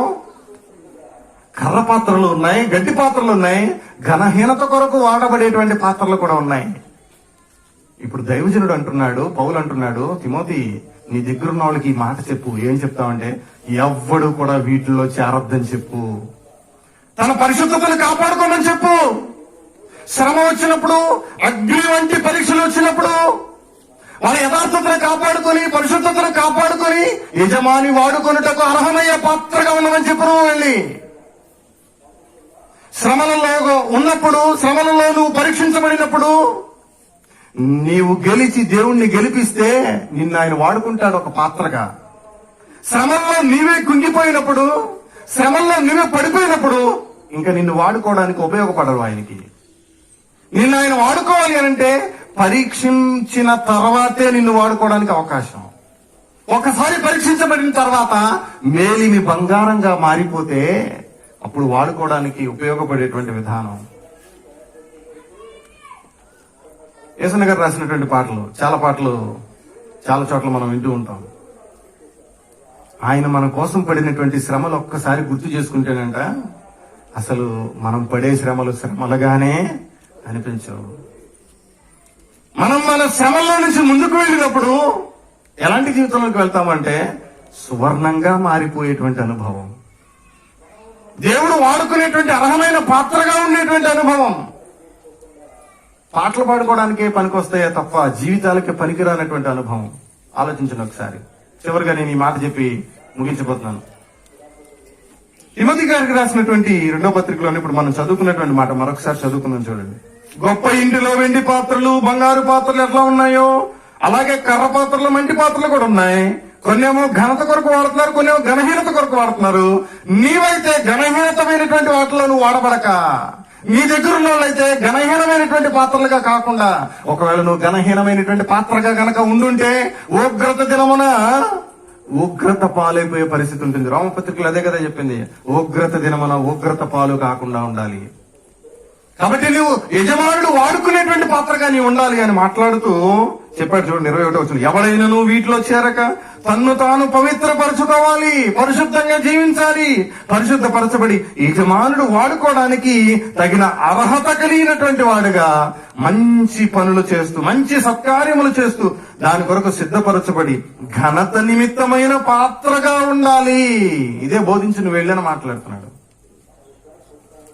కర్ర పాత్రలు ఉన్నాయి, గడ్డి పాత్రలు ఉన్నాయి, ఘనహీనత కొరకు వాడబడేటువంటి పాత్రలు కూడా ఉన్నాయి. ఇప్పుడు దైవజనుడు అంటున్నాడు, పౌలు అంటున్నాడు, తిమోతి నీ దగ్గరున్న వాళ్ళకి ఈ మాట చెప్పు. ఏం చెప్తావంటే, ఎవ్వడు కూడా వీటిల్లో చేరొద్దని చెప్పు. తన పరిశుద్ధతను కాపాడుకోమని చెప్పు. శ్రమ వచ్చినప్పుడు, అగ్ని వంటి పరీక్షలు వచ్చినప్పుడు వాళ్ళ యథార్థతను కాపాడుకొని, పరిశుద్ధతను కాపాడుకొని యజమాని వాడుకొనుటకు అర్హమయ్యే పాత్రగా ఉన్నామని చెప్పు. నువ్వు వెళ్ళి శ్రమలలో ఉన్నప్పుడు, శ్రమలలో నువ్వు పరీక్షించబడినప్పుడు నీవు గెలిచి దేవుణ్ణి గెలిపిస్తే నిన్ను ఆయన వాడుకుంటాడు ఒక పాత్రగా. శ్రమల్లో నీవే కుంగిపోయినప్పుడు, శ్రమల్లో నీవే పడిపోయినప్పుడు ఇంకా నిన్ను వాడుకోవడానికి ఉపయోగపడరు ఆయనకి. నిన్ను ఆయన వాడుకోవాలి అనంటే పరీక్షించిన తర్వాతే నిన్ను వాడుకోవడానికి అవకాశం. ఒకసారి పరీక్షించబడిన తర్వాత మేలిమి బంగారంగా మారిపోతే అప్పుడు వాడుకోవడానికి ఉపయోగపడేటువంటి విధానం. యేసన్న గారు రాసినటువంటి పాటలు, చాలా చోట్ల మనం వింటూ ఉంటాం. ఆయన మన కోసం పడినటువంటి శ్రమలు ఒక్కసారి గుర్తు చేసుకుంటేనంట అసలు మనం పడే శ్రమలు శ్రమలుగానే అనిపించవు. మన శ్రమల్లో నుంచి ముందుకు వెళ్ళినప్పుడు ఎలాంటి జీవితంలోకి వెళ్తామంటే సువర్ణంగా మారిపోయేటువంటి అనుభవం, దేవుడు వాడుకునేటువంటి అర్హమైన పాత్రగా ఉండేటువంటి అనుభవం. పాటలు పాడుకోవడానికే పనికొస్తాయే తప్ప జీవితాలకి పనికిరానటువంటి అనుభవం. ఆలోచించండి ఒకసారి. చివరిగా నేను ఈ మాట చెప్పి ముగించబోతున్నాను. తిమోతి గారికి రాసినటువంటి 2వ పత్రికలోని ఇప్పుడు మనం చదువుకున్నటువంటి మాట మరొకసారి చదువుకుందాం చూడండి. గొప్ప ఇంటిలో వెండి పాత్రలు, బంగారు పాత్రలు ఎట్లా ఉన్నాయో అలాగే కర్ర పాత్రలు, మంటి పాత్రలు కూడా ఉన్నాయి. కొన్నేమో ఘనత కొరకు వాడుతున్నారు, కొన్నేమో ఘనహీనత కొరకు వాడుతున్నారు. నీవైతే ఘనహీనతమైనటువంటి వాటిలో నువ్వు వాడబడక, నీ దగ్గర ఉన్న వాళ్ళైతే ఘనహీనమైనటువంటి పాత్రలుగా కాకుండా, ఒకవేళ నువ్వు ఘనహీనమైనటువంటి పాత్రగా గనక ఉండుంటే ఉగ్రత దినమున ఉగ్రత పాలైపోయే పరిస్థితి ఉంటుంది. రోమపత్రికలు అదే కదా చెప్పింది, ఉగ్రత దినమున ఉగ్రత పాలు కాకుండా ఉండాలి. కాబట్టి నువ్వు యజమానుడు వాడుకునేటువంటి పాత్రగా నీవు ఉండాలి అని మాట్లాడుతూ చెప్పాడు. చూడండి 21వ వచనం, ఎవడైనను వీటిలో చేరక తన్ను తాను పవిత్రపరచుకోవాలి, పరిశుద్ధంగా జీవించాలి. పరిశుద్ధపరచబడి యజమానుడు వాడుకోవడానికి తగిన అర్హత కలిగినటువంటి వాడుగా మంచి పనులు చేస్తూ, మంచి సత్కార్యములు చేస్తూ దాని కొరకు సిద్ధపరచబడి ఘనత నిమిత్తమైన పాత్రగా ఉండాలి. ఇదే బోధించి నువ్వు వెళ్ళని మాట్లాడుతున్నాడు.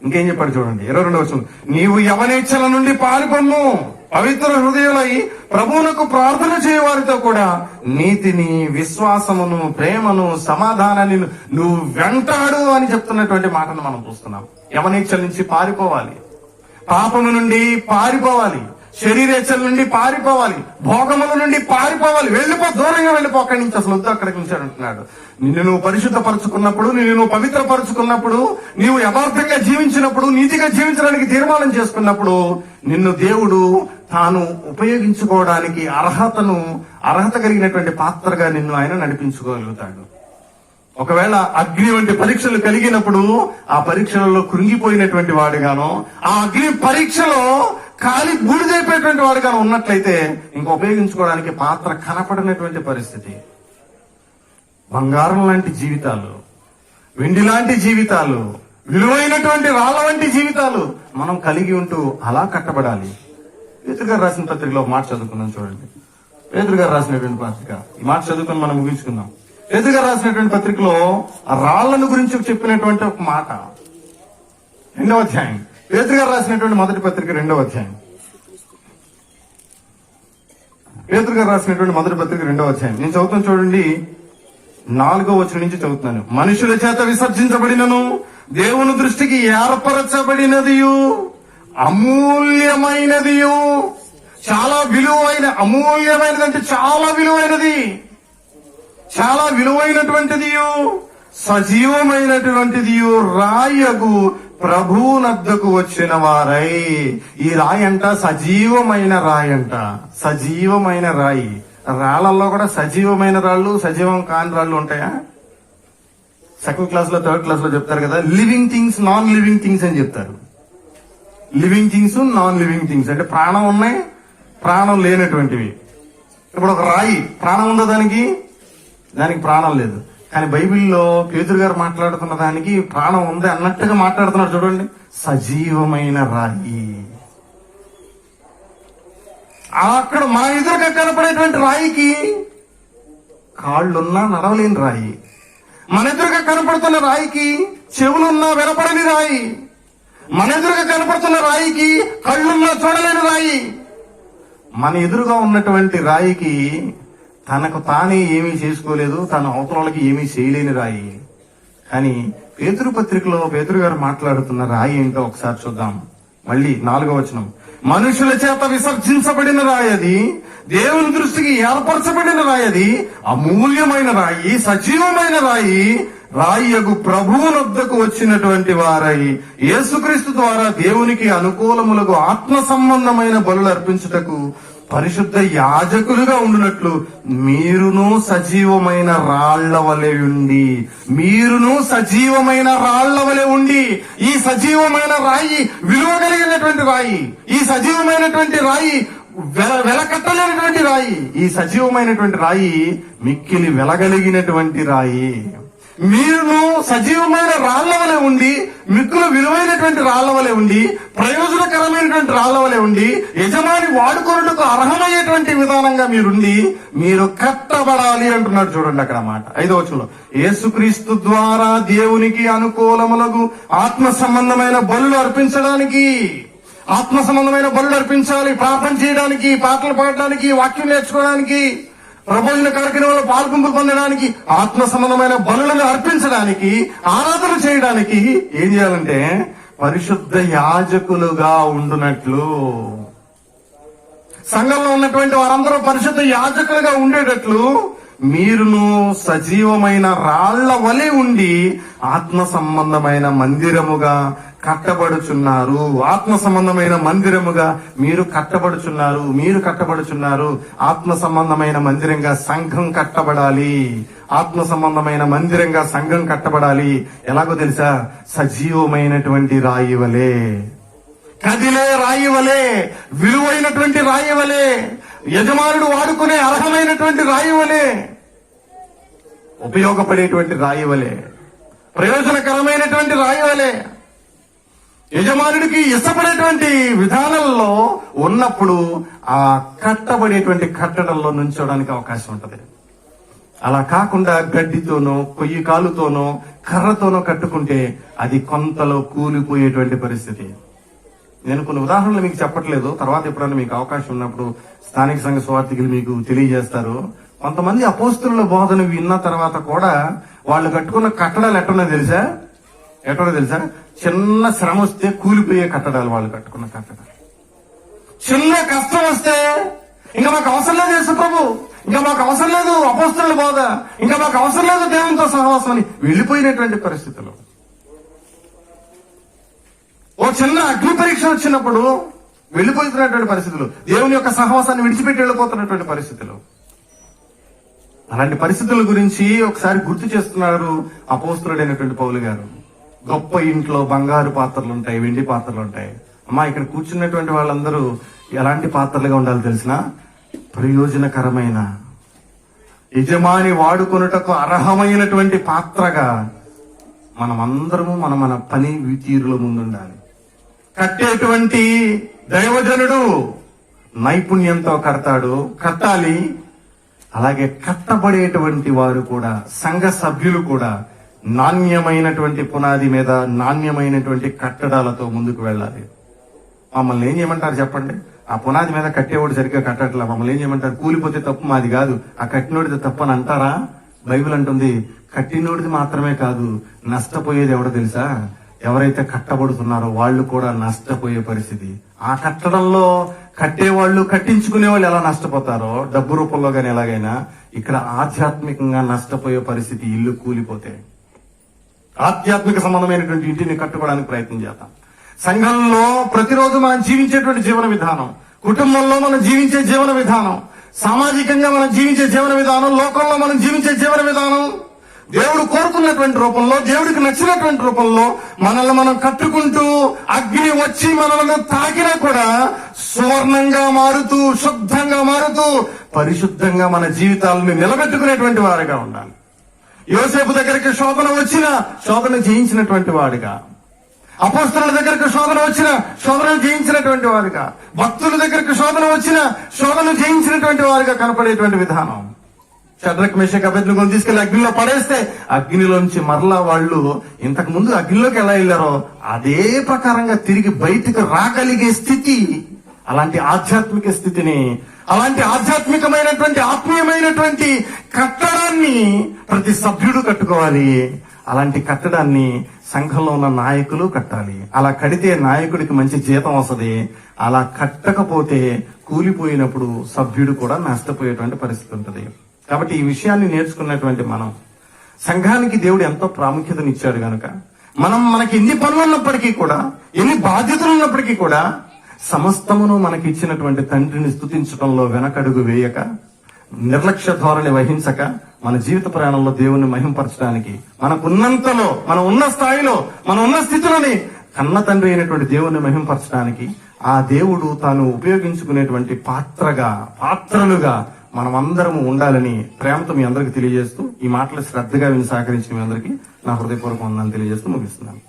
ఇంకేం చెప్పాడు చూడండి 22వ వచనం, నీవు యవనేచ్ఛల నుండి పారిపొమ్ము, పవిత్ర హృదయులై ప్రభువునకు ప్రార్థన చేయవారితో కూడా నీతిని, విశ్వాసమును, ప్రేమను, సమాధానాన్ని నువ్వు వెంటాడు అని చెప్తున్నటువంటి మాటను మనం చూస్తున్నాం. యవనేచ్ఛల నుంచి పారిపోవాలి, పాపము నుండి పారిపోవాలి, శరీరేచ్ఛల నుండి పారిపోవాలి, భోగముల నుండి పారిపోవాలి. వెళ్ళిపో, దూరంగా వెళ్ళిపో అక్కడి నుంచి. అసలు వద్దు అక్కడికి నుంచి అంటున్నాడు. నిన్ను నువ్వు పరిశుద్ధపరచుకున్నప్పుడు, నిన్ను నువ్వు పవిత్రపరచుకున్నప్పుడు, నీవు యథార్థంగా జీవించినప్పుడు, నీతిగా జీవించడానికి తీర్మానం చేసుకున్నప్పుడు నిన్ను దేవుడు తాను ఉపయోగించుకోవడానికి అర్హత కలిగినటువంటి పాత్రగా నిన్ను ఆయన నడిపించుకోగలుగుతాడు. ఒకవేళ అగ్ని వంటి పరీక్షలు కలిగినప్పుడు ఆ పరీక్షలలో కృంగిపోయినటువంటి వాడుగాను, ఆ అగ్ని పరీక్షలో కాలి బూడిదైపోయేటువంటి వాడుగాను ఉన్నట్లయితే ఇంక ఉపయోగించుకోవడానికి పాత్ర కనపడినటువంటి పరిస్థితి. బంగారం లాంటి జీవితాలు, వెండి లాంటి జీవితాలు, విలువైనటువంటి రాళ్ల వంటి జీవితాలు మనం కలిగి ఉంటూ అలా కట్టబడాలి. పేతురు గారు రాసిన పత్రికలో ఒక మాట చదువుకుందాం చూడండి. పేతురు గారు రాసినటువంటి పత్రిక, ఈ మాట చదువుకొని మనం ముగించుకుందాం. పేతురు గారు రాసినటువంటి పత్రికలో రాళ్లను గురించి చెప్పినటువంటి ఒక మాట, 2వ అధ్యాయం. పేతురు గారు రాసినటువంటి మొదటి పత్రిక 2వ అధ్యాయం. పేతురు గారు రాసినటువంటి మొదటి పత్రిక 2వ అధ్యాయం. నేను చదువుతాను చూడండి 4వ వచనం నుంచి చదువుతున్నాను. మనుషుల చేత విసర్జించబడినను దేవుని దృష్టికి ఏర్పరచబడినదియు అమూల్యమైనదియు, చాలా విలువైన, అమూల్యమైనది అంటే చాలా విలువైనది, చాలా విలువైనటువంటిదియు సజీవమైనటువంటిదియు రాయగు ప్రభువునద్దకు వచ్చిన వారై. ఈ రాయి అంట సజీవమైన రాయి అంట, సజీవమైన రాయి. రాళ్లలో కూడా సజీవమైన రాళ్ళు, సజీవం కాని రాళ్ళు ఉంటాయా? సెకండ్ క్లాస్ లో, థర్డ్ క్లాస్ లో చెప్తారు కదా, living things, non living things అని చెప్తారు. Living things, non living things అంటే ప్రాణం ఉన్నాయి, ప్రాణం లేనటువంటివి. ఇప్పుడు ఒక రాయి ప్రాణం ఉందా? దానికి ప్రాణం లేదు. కానీ బైబిల్లో పేతురు గారు మాట్లాడుతున్న దానికి ప్రాణం ఉంది అన్నట్టుగా మాట్లాడుతున్నాడు. చూడండి, సజీవమైన రాయి. అక్కడ మన ఎదురుగా కనపడేటువంటి రాయికి కాళ్ళున్నా నడవలేని రాయి, మన ఎదురుగా కనపడుతున్న రాయికి చెవులున్నా వినపడని రాయి, మన ఎదురుగా కనపడుతున్న రాయికి కళ్ళున్నా చూడలేని రాయి, మన ఎదురుగా ఉన్నటువంటి రాయికి తనకు తానే ఏమీ చేసుకోలేదు, తన అవతరాలకి ఏమీ చేయలేని రాయి. కానీ పేతురు పత్రికలో పేతురు గారు మాట్లాడుతున్న రాయి ఏంటో ఒకసారి చూద్దాం. మళ్ళీ 4వ వచనం. మనుషుల చేత విసర్జించబడిన రాయది, దేవుని దృష్టికి ఏర్పరచబడిన రాయది, అమూల్యమైన రాయి, సజీవమైన రాయి, రాయగు ప్రభువునొద్దకు వచ్చినటువంటి వారై యేసుక్రీస్తు ద్వారా దేవునికి అనుకూలములకు ఆత్మ సంబంధమైన బలులు అర్పించుటకు పరిశుద్ధ యాజకులుగా ఉండునట్లు మీరును సజీవమైన రాళ్ల వలె ఉండి, మీరును సజీవమైన రాళ్ల వలె ఉండి. ఈ సజీవమైన రాయి విలువ కలిగినటువంటి రాయి, ఈ సజీవమైనటువంటి రాయి వెలకట్టలేనటువంటి రాయి, ఈ సజీవమైనటువంటి రాయి మిక్కిలి వెలగలిగినటువంటి రాయి. మీరును సజీవమైన రాళ్ల వలె ఉండి, మిక్కులు విలువైనటువంటి రాళ్ల వలె ఉండి, ప్రయోజనకరమైనటువంటి రాళ్ల వలె ఉండి, యజమాని వాడుకొనుటకు అర్హమయ్యేటువంటి విధానంగా మీరుండి మీరు కట్టబడాలి అంటున్నాడు. చూడండి అక్కడ మాట 5వ వచనంలో, యేసుక్రీస్తు ద్వారా దేవునికి అనుకూలములకు ఆత్మ సంబంధమైన బలులు అర్పించడానికి, ఆత్మ సంబంధమైన బలులు అర్పించాలి. ప్రార్థన చేయడానికి, పాటలు పాడడానికి, వాక్యం నేర్చుకోవడానికి, ప్రబోధన కార్యక్రమంలో పాల్గొంపులు పొందడానికి, ఆత్మ సంబంధమైన బలులను అర్పించడానికి, ఆరాధన చేయడానికి ఏం చేయాలంటే పరిశుద్ధ యాజకులుగా ఉండునట్లు, సంఘంలో ఉన్నటువంటి వారందరూ పరిశుద్ధ యాజకులుగా ఉండేటట్లు మీరును సజీవమైన రాళ్ల వలె ఉండి ఆత్మ సంబంధమైన మందిరముగా కట్టబడుచున్నారు. ఆత్మ సంబంధమైన మందిరముగా మీరు కట్టబడుచున్నారు. మీరు కట్టబడుచున్నారు. ఆత్మ సంబంధమైన మందిరంగా సంఘం కట్టబడాలి. ఆత్మ సంబంధమైన మందిరంగా సంఘం కట్టబడాలి. ఎలాగో తెలుసా? సజీవమైనటువంటి రాయి వలె, కదిలే రాయి వలె, విలువైనటువంటి రాయి వలె, యజమానుడు వాడుకునే అర్హమైనటువంటి రాయి వలె, ఉపయోగపడేటువంటి రాయి వలె, ప్రయోజనకరమైనటువంటి రాయి వలె, యజమానుడికి ఇష్టపడేటువంటి విధానంలో ఉన్నప్పుడు ఆ కట్టబడేటువంటి కట్టడంలో నుంచోడానికి అవకాశం ఉంటది. అలా కాకుండా గడ్డితోనో, కొయ్యి కాలుతోనో, కర్రతోనో కట్టుకుంటే అది కొంతలో కూలిపోయేటువంటి పరిస్థితి. నేను కొన్ని ఉదాహరణలు మీకు చెప్పట్లేదు, తర్వాత ఎప్పుడైనా మీకు అవకాశం ఉన్నప్పుడు స్థానిక సంఘ సువార్థికులు మీకు తెలియజేస్తారు. కొంతమంది అపోస్తలుల బోధన విన్న తర్వాత కూడా వాళ్ళు కట్టుకున్న కట్టడాలు ఎట్టున్నా తెలుసా? చిన్న శ్రమ వస్తే కూలిపోయే కట్టడాలు వాళ్ళు కట్టుకున్న కట్టడాలు. చిన్న కష్టం వస్తే ఇంకా మాకు అవసరం లేదు యేసు ప్రభు, ఇంకా మాకు అవసరం లేదు అపోస్తలుల బోధ, ఇంకా మాకు అవసరం లేదు దేవునితో సహవాసం అని వెళ్ళిపోయినటువంటి పరిస్థితులు. ఓ చిన్న అగ్ని పరీక్ష వచ్చినప్పుడు వెళ్ళిపోతున్నటువంటి పరిస్థితులు, దేవుని యొక్క సహవాసాన్ని విడిచిపెట్టి వెళ్ళిపోతున్నటువంటి పరిస్థితులు. అలాంటి పరిస్థితుల గురించి ఒకసారి గుర్తు చేస్తున్నారు అపోస్తలుడైనటువంటి పౌలు గారు. గొప్ప ఇంట్లో బంగారు పాత్రలు ఉంటాయి, వెండి పాత్రలు ఉంటాయి. అమ్మా, ఇక్కడ కూర్చున్నటువంటి వాళ్ళందరూ ఎలాంటి పాత్రలుగా ఉండాలి తెలిసిన? ప్రయోజనకరమైన, యజమాని వాడుకొనుటకు అర్హమైనటువంటి పాత్రగా మనమందరము మన పని తీరులో ముందుండాలి. కట్టేటువంటి దైవజనుడు నైపుణ్యంతో కట్టాలి. అలాగే కట్టబడేటువంటి వారు కూడా, సంఘ సభ్యులు కూడా నాణ్యమైనటువంటి పునాది మీద నాణ్యమైనటువంటి కట్టడాలతో ముందుకు వెళ్ళాలి. మమ్మల్ని ఏం చేయమంటారు చెప్పండి? ఆ పునాది మీద కట్టేవాడు సరిగ్గా కట్టట్లా, మమ్మల్ని ఏం చేయమంటారు? కూలిపోతే తప్పు మాది కాదు, ఆ కట్టినోడితే తప్పు అని అంటారా? బైబిల్ అంటుంది కట్టినోడిది మాత్రమే కాదు, నష్టపోయేది ఎవడో తెలుసా? ఎవరైతే కట్టబడుతున్నారో వాళ్ళు కూడా నష్టపోయే పరిస్థితి. ఆ కట్టడంలో కట్టేవాళ్ళు, కట్టించుకునే వాళ్ళు ఎలా నష్టపోతారో డబ్బు రూపంలో గాని ఎలాగైనా, ఇక్కడ ఆధ్యాత్మికంగా నష్టపోయే పరిస్థితి. ఇల్లు కూలిపోతే ఆధ్యాత్మిక సంబంధమైనటువంటి ఇంటిని కట్టుకోవడానికి ప్రయత్నం చేద్దాం. సంఘంలో ప్రతిరోజు మనం జీవించేటువంటి జీవన విధానం, కుటుంబంలో మనం జీవించే జీవన విధానం, సామాజికంగా మనం జీవించే జీవన విధానం, లోకంలో మనం జీవించే జీవన విధానం దేవుడు కోరుకున్నటువంటి రూపంలో, దేవుడికి నచ్చినటువంటి రూపంలో మనల్ని మనం కట్టుకుంటూ అగ్ని వచ్చి మనల్ని తాకినా కూడా సువర్ణంగా మారుతూ, శుద్ధంగా మారుతూ, పరిశుద్ధంగా మన జీవితాలను నిలబెట్టుకునేటువంటి వారుగా ఉండాలి. యోసేపు దగ్గరికి శోధన వచ్చిన శోధన జయించినటువంటి వాడుగా, అపోస్తలుల దగ్గరకు శోధన వచ్చిన శోధన జయించినటువంటి వారుగా, భక్తుల దగ్గరకు శోధన వచ్చిన శోధన జయించినటువంటి వారుగా కనపడేటువంటి విధానం. షడ్రక్ మేషక్ అబేద్నెగోను తీసుకెళ్లి అగ్నిలో పడేస్తే అగ్నిలోంచి మరలా వాళ్ళు ఇంతకు ముందు అగ్నిలోకి ఎలా వెళ్ళారో అదే ప్రకారంగా తిరిగి బయటకు రాగలిగే స్థితి, అలాంటి ఆధ్యాత్మిక స్థితిని, అలాంటి ఆధ్యాత్మికమైనటువంటి ఆత్మీయమైనటువంటి కట్టడాన్ని ప్రతి సభ్యుడు కట్టుకోవాలి. అలాంటి కట్టడాన్ని సంఘంలో ఉన్న నాయకులు కట్టాలి. అలా కడితే నాయకుడికి మంచి జీతం వస్తుంది. అలా కట్టకపోతే కూలిపోయినప్పుడు సభ్యుడు కూడా నష్టపోయేటువంటి పరిస్థితి ఉంటుంది. కాబట్టి ఈ విషయాన్ని నేర్చుకున్నటువంటి మనం, సంఘానికి దేవుడు ఎంతో ప్రాముఖ్యతనిచ్చాడు గనుక మనకి ఎన్ని పనులు ఉన్నప్పటికీ కూడా, ఎన్ని బాధ్యతలు ఉన్నప్పటికీ కూడా సమస్తమును మనకి ఇచ్చినటువంటి తండ్రిని స్తుతించడంలో వెనకడుగు వేయక, నిర్లక్ష్య ధోరణి వహించక, మన జీవిత ప్రయాణంలో దేవుణ్ణి మహింపరచడానికి, మనకున్నంతలో, మనం ఉన్న స్థాయిలో, మనం ఉన్న స్థితిలోని కన్న తండ్రి అయినటువంటి దేవుణ్ణి మహింపరచడానికి ఆ దేవుడు తాను ఉపయోగించుకునేటువంటి పాత్రలుగా మనమందరము ఉండాలని ప్రేమతో మీ అందరికి తెలియజేస్తూ, ఈ మాటలు శ్రద్ధగా విని సహకరించిన మీ అందరికీ నా హృదయపూర్వక వందనాలు తెలియజేస్తూ ముగిస్తున్నాను.